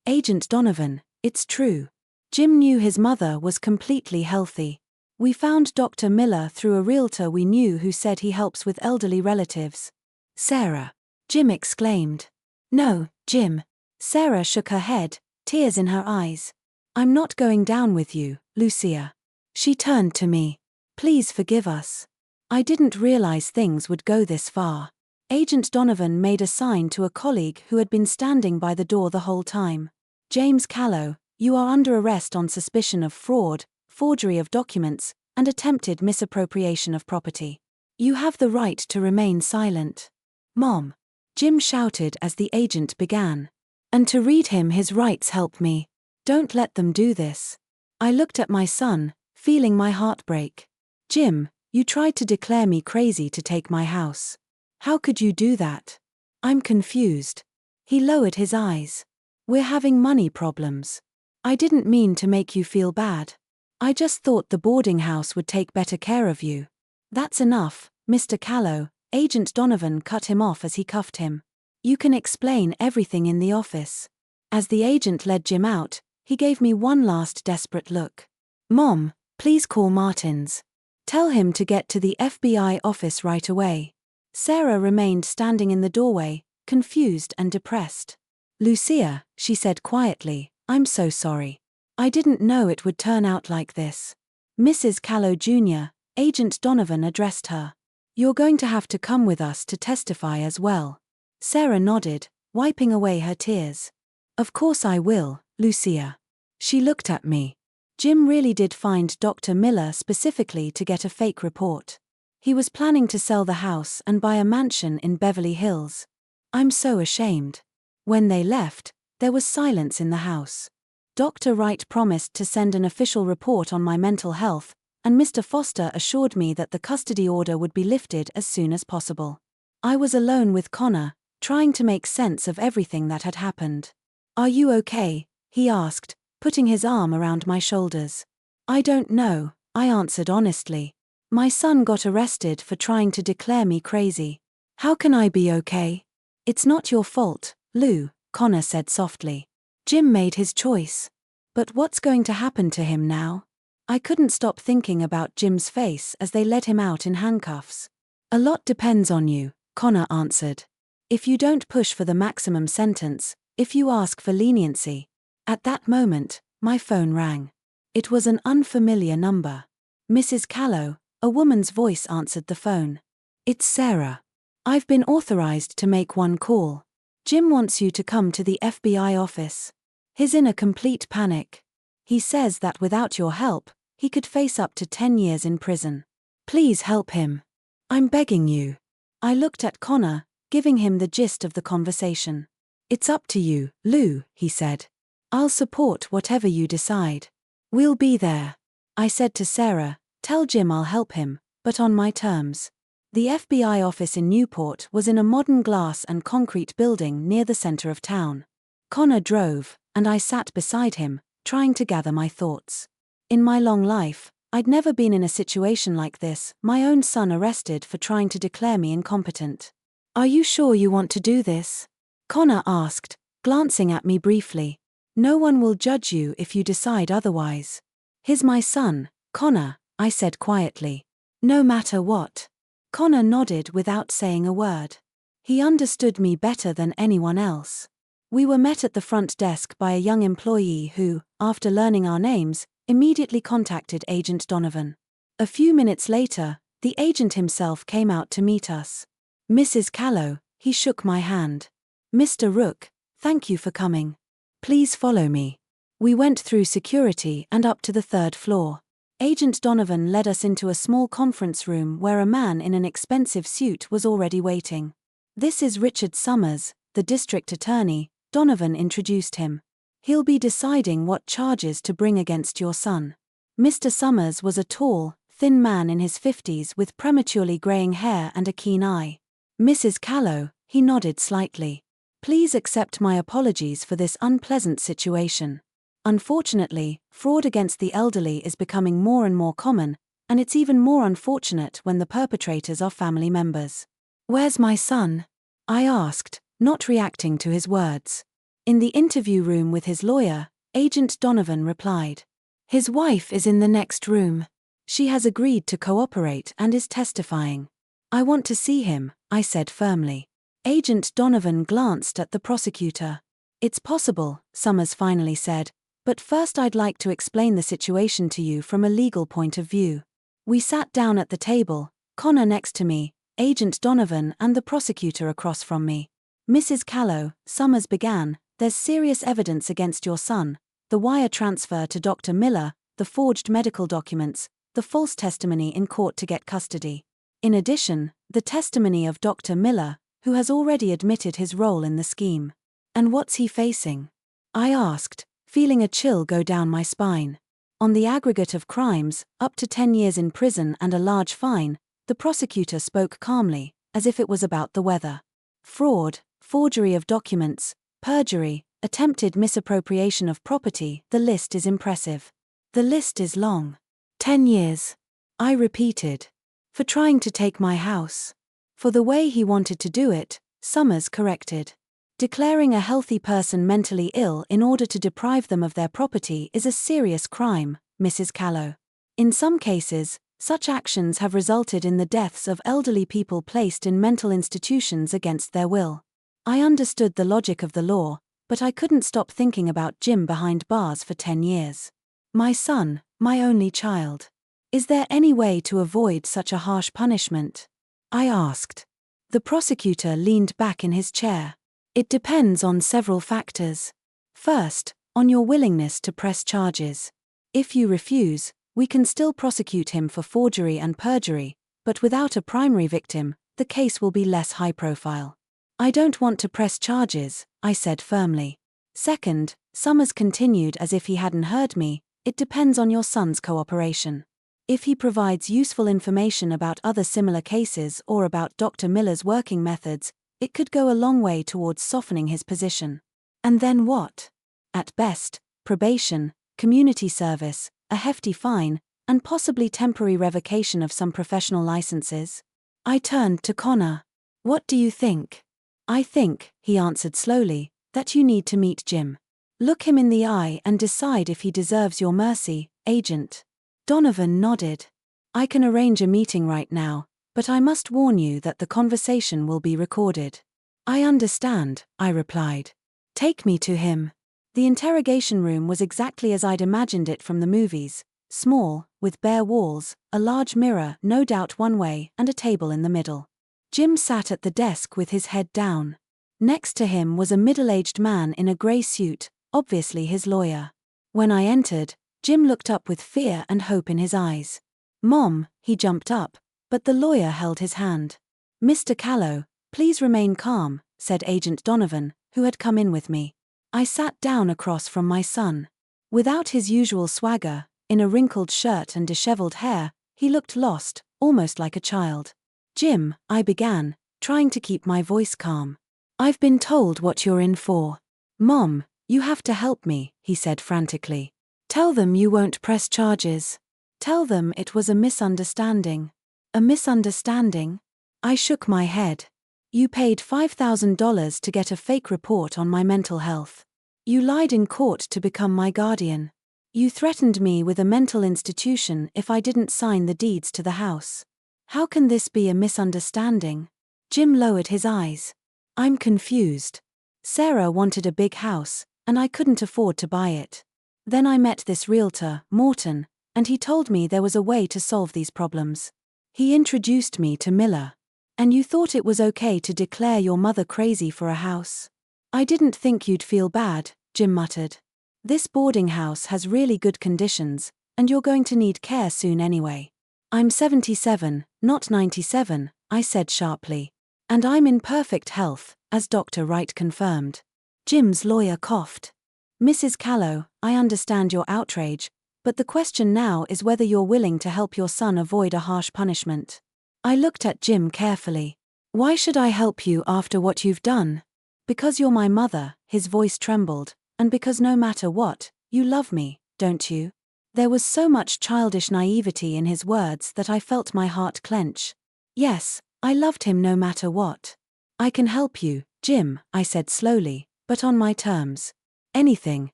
Agent Donovan, it's true. Jim knew his mother was completely healthy. We found Dr. Miller through a realtor we knew who said he helps with elderly relatives. Sarah. Jim exclaimed. No, Jim. Sarah shook her head, tears in her eyes. I'm not going down with you, Lucia. She turned to me. Please forgive us. I didn't realize things would go this far. Agent Donovan made a sign to a colleague who had been standing by the door the whole time. James Callow, you are under arrest on suspicion of fraud, forgery of documents, and attempted misappropriation of property. You have the right to remain silent. Mom. Jim shouted as the agent began. And to read him his rights help me. Don't let them do this. I looked at my son, feeling my heart break. Jim, you tried to declare me crazy to take my house. How could you do that? I'm confused. He lowered his eyes. We're having money problems. I didn't mean to make you feel bad. I just thought the boarding house would take better care of you. That's enough, Mr. Callow, Agent Donovan cut him off as he cuffed him. You can explain everything in the office. As the agent led Jim out, he gave me one last desperate look. Mom, please call Martins. Tell him to get to the FBI office right away. Sarah remained standing in the doorway, confused and depressed. Lucia, she said quietly, I'm so sorry. I didn't know it would turn out like this. Mrs. Callow Jr., Agent Donovan addressed her. You're going to have to come with us to testify as well. Sarah nodded, wiping away her tears. Of course I will, Lucia. She looked at me. Jim really did find Dr. Miller specifically to get a fake report. He was planning to sell the house and buy a mansion in Beverly Hills. I'm so ashamed. When they left, there was silence in the house. Dr. Wright promised to send an official report on my mental health, and Mr. Foster assured me that the custody order would be lifted as soon as possible. I was alone with Connor, trying to make sense of everything that had happened. Are you okay? He asked, putting his arm around my shoulders. I don't know, I answered honestly. My son got arrested for trying to declare me crazy. How can I be okay? It's not your fault, Lou, Connor said softly. Jim made his choice. But what's going to happen to him now? I couldn't stop thinking about Jim's face as they led him out in handcuffs. A lot depends on you, Connor answered. If you don't push for the maximum sentence, if you ask for leniency. At that moment, my phone rang. It was an unfamiliar number. Mrs. Callow, a woman's voice answered the phone. It's Sarah. I've been authorized to make one call. Jim wants you to come to the FBI office. He's in a complete panic. He says that without your help, he could face up to 10 years in prison. Please help him. I'm begging you. I looked at Connor, giving him the gist of the conversation. It's up to you, Lou, he said. I'll support whatever you decide. We'll be there. I said to Sarah, tell Jim I'll help him, but on my terms. The FBI office in Newport was in a modern glass and concrete building near the center of town. Connor drove, and I sat beside him, trying to gather my thoughts. In my long life, I'd never been in a situation like this, my own son arrested for trying to declare me incompetent. Are you sure you want to do this? Connor asked, glancing at me briefly. No one will judge you if you decide otherwise. He's my son, Connor, I said quietly. No matter what. Connor nodded without saying a word. He understood me better than anyone else. We were met at the front desk by a young employee who, after learning our names, immediately contacted Agent Donovan. A few minutes later, the agent himself came out to meet us. Mrs. Callow, he shook my hand. Mr. Rook, thank you for coming. Please follow me. We went through security and up to the 3rd floor. Agent Donovan led us into a small conference room where a man in an expensive suit was already waiting. This is Richard Summers, the district attorney, Donovan introduced him. He'll be deciding what charges to bring against your son. Mr. Summers was a tall, thin man in his 50s with prematurely graying hair and a keen eye. Mrs. Callow, he nodded slightly. Please accept my apologies for this unpleasant situation. Unfortunately, fraud against the elderly is becoming more and more common, and it's even more unfortunate when the perpetrators are family members. Where's my son? I asked, not reacting to his words. In the interview room with his lawyer, Agent Donovan replied. His wife is in the next room. She has agreed to cooperate and is testifying. I want to see him, I said firmly. Agent Donovan glanced at the prosecutor. It's possible, Summers finally said. But first I'd like to explain the situation to you from a legal point of view. We sat down at the table, Connor next to me, Agent Donovan and the prosecutor across from me. Mrs. Callow, Summers began, there's serious evidence against your son, the wire transfer to Dr. Miller, the forged medical documents, the false testimony in court to get custody. In addition, the testimony of Dr. Miller, who has already admitted his role in the scheme. And what's he facing? I asked, feeling a chill go down my spine. On the aggregate of crimes, up to 10 years in prison and a large fine, the prosecutor spoke calmly, as if it was about the weather. Fraud, forgery of documents, perjury, attempted misappropriation of property, the list is impressive. The list is long. 10 years. I repeated. For trying to take my house. For the way he wanted to do it, Summers corrected. Declaring a healthy person mentally ill in order to deprive them of their property is a serious crime, Mrs. Callow. In some cases, such actions have resulted in the deaths of elderly people placed in mental institutions against their will. I understood the logic of the law, but I couldn't stop thinking about Jim behind bars for 10 years. My son, my only child. Is there any way to avoid such a harsh punishment? I asked. The prosecutor leaned back in his chair. It depends on several factors. First, on your willingness to press charges. If you refuse, we can still prosecute him for forgery and perjury, but without a primary victim, the case will be less high profile. I don't want to press charges, I said firmly. Second, Summers continued as if he hadn't heard me, it depends on your son's cooperation. If he provides useful information about other similar cases or about Dr. Miller's working methods, it could go a long way towards softening his position. And then what? At best, probation, community service, a hefty fine, and possibly temporary revocation of some professional licenses. I turned to Connor. What do you think? I think, he answered slowly, that you need to meet Jim. Look him in the eye and decide if he deserves your mercy, Agent. Donovan nodded. I can arrange a meeting right now, but I must warn you that the conversation will be recorded. I understand, I replied. Take me to him. The interrogation room was exactly as I'd imagined it from the movies, small, with bare walls, a large mirror, no doubt one way, and a table in the middle. Jim sat at the desk with his head down. Next to him was a middle-aged man in a grey suit, obviously his lawyer. When I entered, Jim looked up with fear and hope in his eyes. "Mom," he jumped up, but the lawyer held his hand. "Mr. Callow, please remain calm," said Agent Donovan, who had come in with me. I sat down across from my son. Without his usual swagger, in a wrinkled shirt and disheveled hair, he looked lost, almost like a child. "Jim," I began, trying to keep my voice calm. "I've been told what you're in for. Mom, you have to help me," he said frantically. "Tell them you won't press charges. Tell them it was a misunderstanding." "A misunderstanding?" I shook my head. "You paid $5,000 to get a fake report on my mental health. You lied in court to become my guardian. You threatened me with a mental institution if I didn't sign the deeds to the house. How can this be a misunderstanding?" Jim lowered his eyes. "I'm confused. Sarah wanted a big house, and I couldn't afford to buy it. Then I met this realtor, Morton, and he told me there was a way to solve these problems. He introduced me to Miller. And you thought it was okay to declare your mother crazy for a house? I didn't think you'd feel bad," Jim muttered. "This boarding house has really good conditions, and you're going to need care soon anyway." "I'm 77, not 97, I said sharply. "And I'm in perfect health, as Dr. Wright confirmed." Jim's lawyer coughed. "Mrs. Callow, I understand your outrage, but the question now is whether you're willing to help your son avoid a harsh punishment." I looked at Jim carefully. "Why should I help you after what you've done?" "Because you're my mother," his voice trembled, "and because no matter what, you love me, don't you?" There was so much childish naivety in his words that I felt my heart clench. "Yes, I loved him no matter what." "I can help you, Jim," I said slowly, "but on my terms." "Anything,"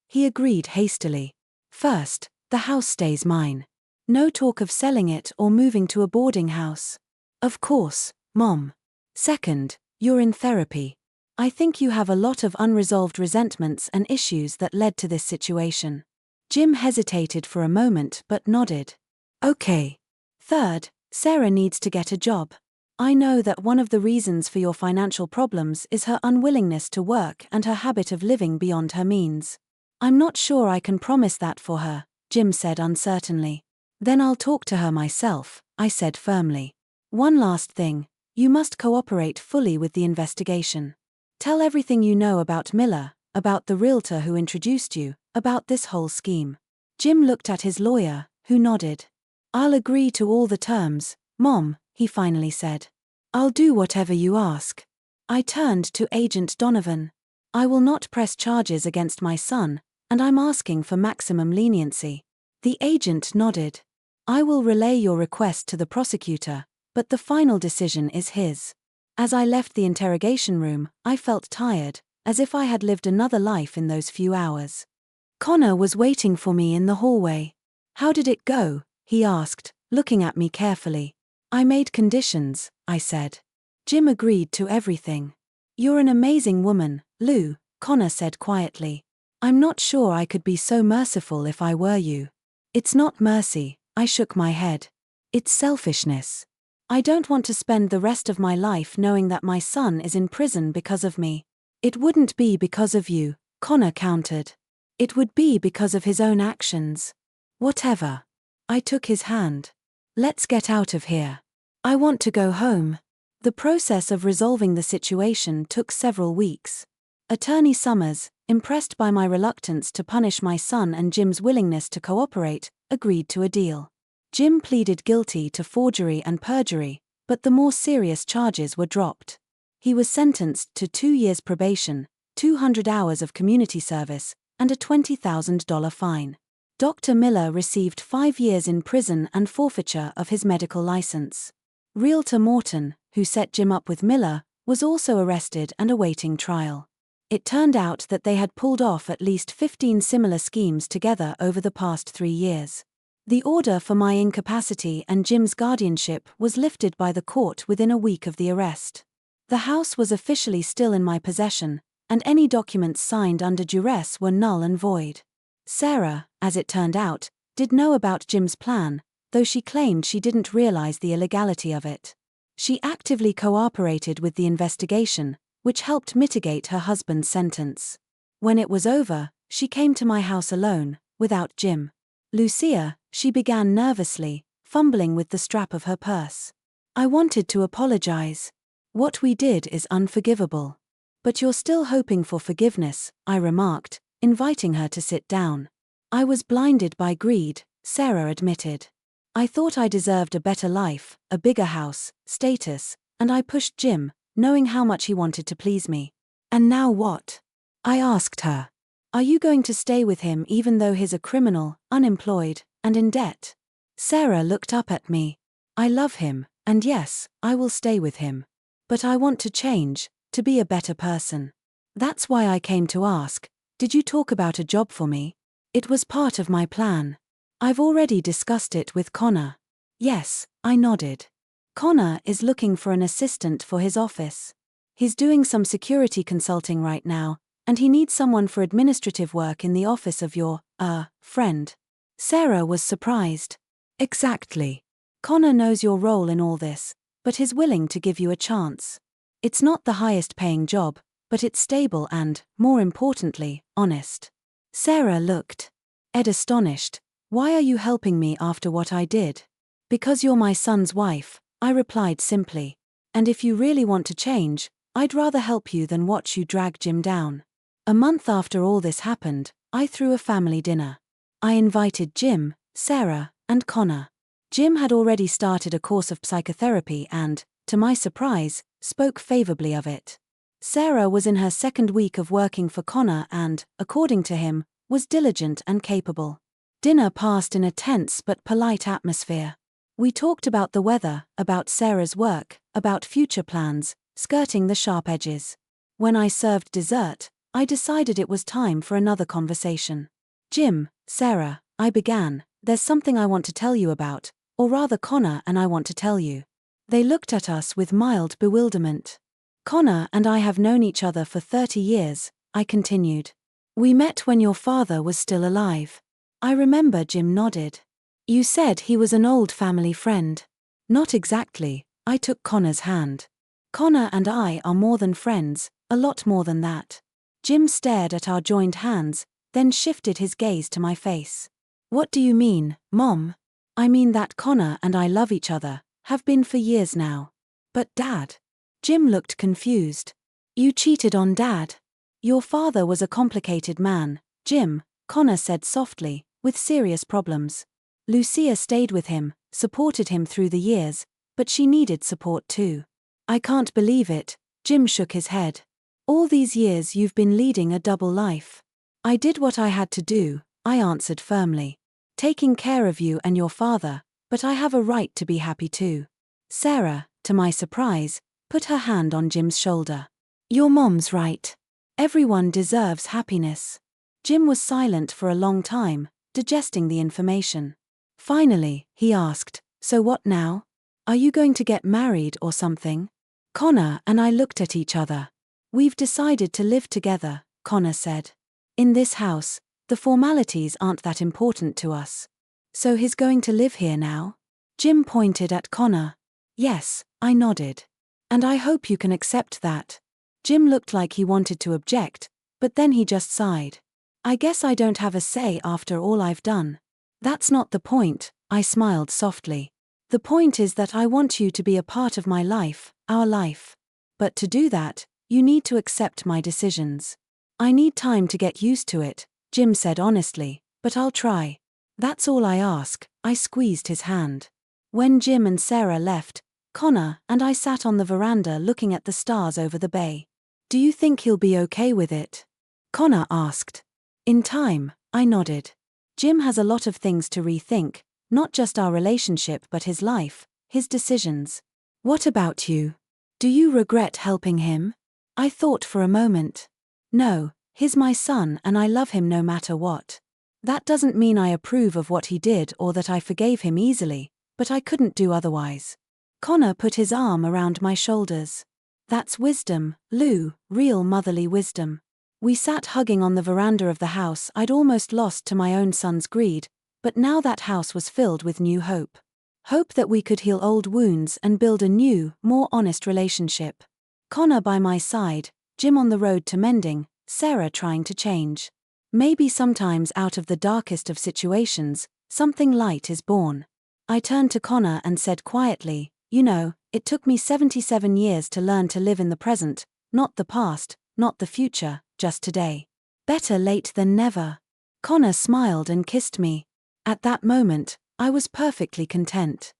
he agreed hastily. "First, the house stays mine. No talk of selling it or moving to a boarding house." "Of course, Mom." "Second, you're in therapy. I think you have a lot of unresolved resentments and issues that led to this situation." Jim hesitated for a moment but nodded. "Okay." "Third, Sarah needs to get a job. I know that one of the reasons for your financial problems is her unwillingness to work and her habit of living beyond her means. I'm not sure I can promise that for her," Jim said uncertainly. "Then I'll talk to her myself," I said firmly. "One last thing, you must cooperate fully with the investigation. Tell everything you know about Miller, about the realtor who introduced you, about this whole scheme." Jim looked at his lawyer, who nodded. "I'll agree to all the terms, Mom," he finally said. "I'll do whatever you ask." I turned to Agent Donovan. "I will not press charges against my son, and I'm asking for maximum leniency." The agent nodded. "I will relay your request to the prosecutor, but the final decision is his." As I left the interrogation room, I felt tired, as if I had lived another life in those few hours. Connor was waiting for me in the hallway. "How did it go?" he asked, looking at me carefully. "I made conditions," I said. "Jim agreed to everything." "You're an amazing woman, Lou," Connor said quietly. "I'm not sure I could be so merciful if I were you." "It's not mercy," I shook my head. "It's selfishness. I don't want to spend the rest of my life knowing that my son is in prison because of me." "It wouldn't be because of you," Connor countered. "It would be because of his own actions." "Whatever." I took his hand. "Let's get out of here. I want to go home." The process of resolving the situation took several weeks. Attorney Summers, impressed by my reluctance to punish my son and Jim's willingness to cooperate, agreed to a deal. Jim pleaded guilty to forgery and perjury, but the more serious charges were dropped. He was sentenced to 2 years probation, 200 hours of community service, and a $20,000 fine. Dr. Miller received 5 years in prison and forfeiture of his medical license. Realtor Morton, who set Jim up with Miller, was also arrested and awaiting trial. It turned out that they had pulled off at least 15 similar schemes together over the past 3 years. The order for my incapacity and Jim's guardianship was lifted by the court within a week of the arrest. The house was officially still in my possession, and any documents signed under duress were null and void. Sarah, as it turned out, did know about Jim's plan, though she claimed she didn't realize the illegality of it. She actively cooperated with the investigation, which helped mitigate her husband's sentence. When it was over, she came to my house alone, without Jim. "Lucia," she began nervously, fumbling with the strap of her purse. "I wanted to apologize. What we did is unforgivable." "But you're still hoping for forgiveness," I remarked, inviting her to sit down. "I was blinded by greed," Sarah admitted. "I thought I deserved a better life, a bigger house, status, and I pushed Jim, knowing how much he wanted to please me." "And now what?" I asked her. "Are you going to stay with him even though he's a criminal, unemployed, and in debt?" Sarah looked up at me. "I love him, and yes, I will stay with him. But I want to change, to be a better person. That's why I came to ask, did you talk about a job for me?" "It was part of my plan. I've already discussed it with Connor." "Yes," I nodded. "Connor is looking for an assistant for his office. He's doing some security consulting right now, and he needs someone for administrative work in the office of your, friend." Sarah was surprised. "Exactly. Connor knows your role in all this, but is willing to give you a chance. It's not the highest paying job, but it's stable and, more importantly, honest." Sarah looked astonished. "Why are you helping me after what I did?" "Because you're my son's wife," I replied simply. "And if you really want to change, I'd rather help you than watch you drag Jim down." A month after all this happened, I threw a family dinner. I invited Jim, Sarah, and Connor. Jim had already started a course of psychotherapy and, to my surprise, spoke favorably of it. Sarah was in her second week of working for Connor and, according to him, was diligent and capable. Dinner passed in a tense but polite atmosphere. We talked about the weather, about Sarah's work, about future plans, skirting the sharp edges. When I served dessert, I decided it was time for another conversation. "Jim, Sarah," I began, "there's something I want to tell you about, or rather Connor and I want to tell you." They looked at us with mild bewilderment. "Connor and I have known each other for 30 years, I continued. "We met when your father was still alive." I remember Jim nodded. "You said he was an old family friend." "Not exactly," I took Connor's hand. "Connor and I are more than friends, a lot more than that." Jim stared at our joined hands, then shifted his gaze to my face. "What do you mean, Mom?" "I mean that Connor and I love each other, have been for years now." "But Dad?" Jim looked confused. "You cheated on Dad." "Your father was a complicated man, Jim," Connor said softly, "with serious problems. Lucia stayed with him, supported him through the years, but she needed support too." "I can't believe it," Jim shook his head. "All these years you've been leading a double life." "I did what I had to do," I answered firmly. "Taking care of you and your father, but I have a right to be happy too." Sarah, to my surprise, put her hand on Jim's shoulder. "Your mom's right. Everyone deserves happiness." Jim was silent for a long time, digesting the information. Finally, he asked, "So what now? Are you going to get married or something?" Connor and I looked at each other. "We've decided to live together," Connor said. "In this house, the formalities aren't that important to us." "So he's going to live here now?" Jim pointed at Connor. "Yes," I nodded. "And I hope you can accept that." Jim looked like he wanted to object, but then he just sighed. "I guess I don't have a say after all I've done." "That's not the point," I smiled softly. "The point is that I want you to be a part of my life, our life. But to do that, you need to accept my decisions." "I need time to get used to it," Jim said honestly, "but I'll try." "That's all I ask," I squeezed his hand. When Jim and Sarah left, Connor and I sat on the veranda looking at the stars over the bay. "Do you think he'll be okay with it?" Connor asked. "In time," I nodded. "Jim has a lot of things to rethink, not just our relationship but his life, his decisions." "What about you? Do you regret helping him?" I thought for a moment. "No, he's my son and I love him no matter what. That doesn't mean I approve of what he did or that I forgave him easily, but I couldn't do otherwise." Connor put his arm around my shoulders. "That's wisdom, Lou, real motherly wisdom." We sat hugging on the veranda of the house I'd almost lost to my own son's greed, but now that house was filled with new hope. Hope that we could heal old wounds and build a new, more honest relationship. Connor by my side, Jim on the road to mending, Sarah trying to change. Maybe sometimes out of the darkest of situations, something light is born. I turned to Connor and said quietly, "You know, it took me 77 years to learn to live in the present, not the past, not the future, just today. Better late than never." Connor smiled and kissed me. At that moment, I was perfectly content.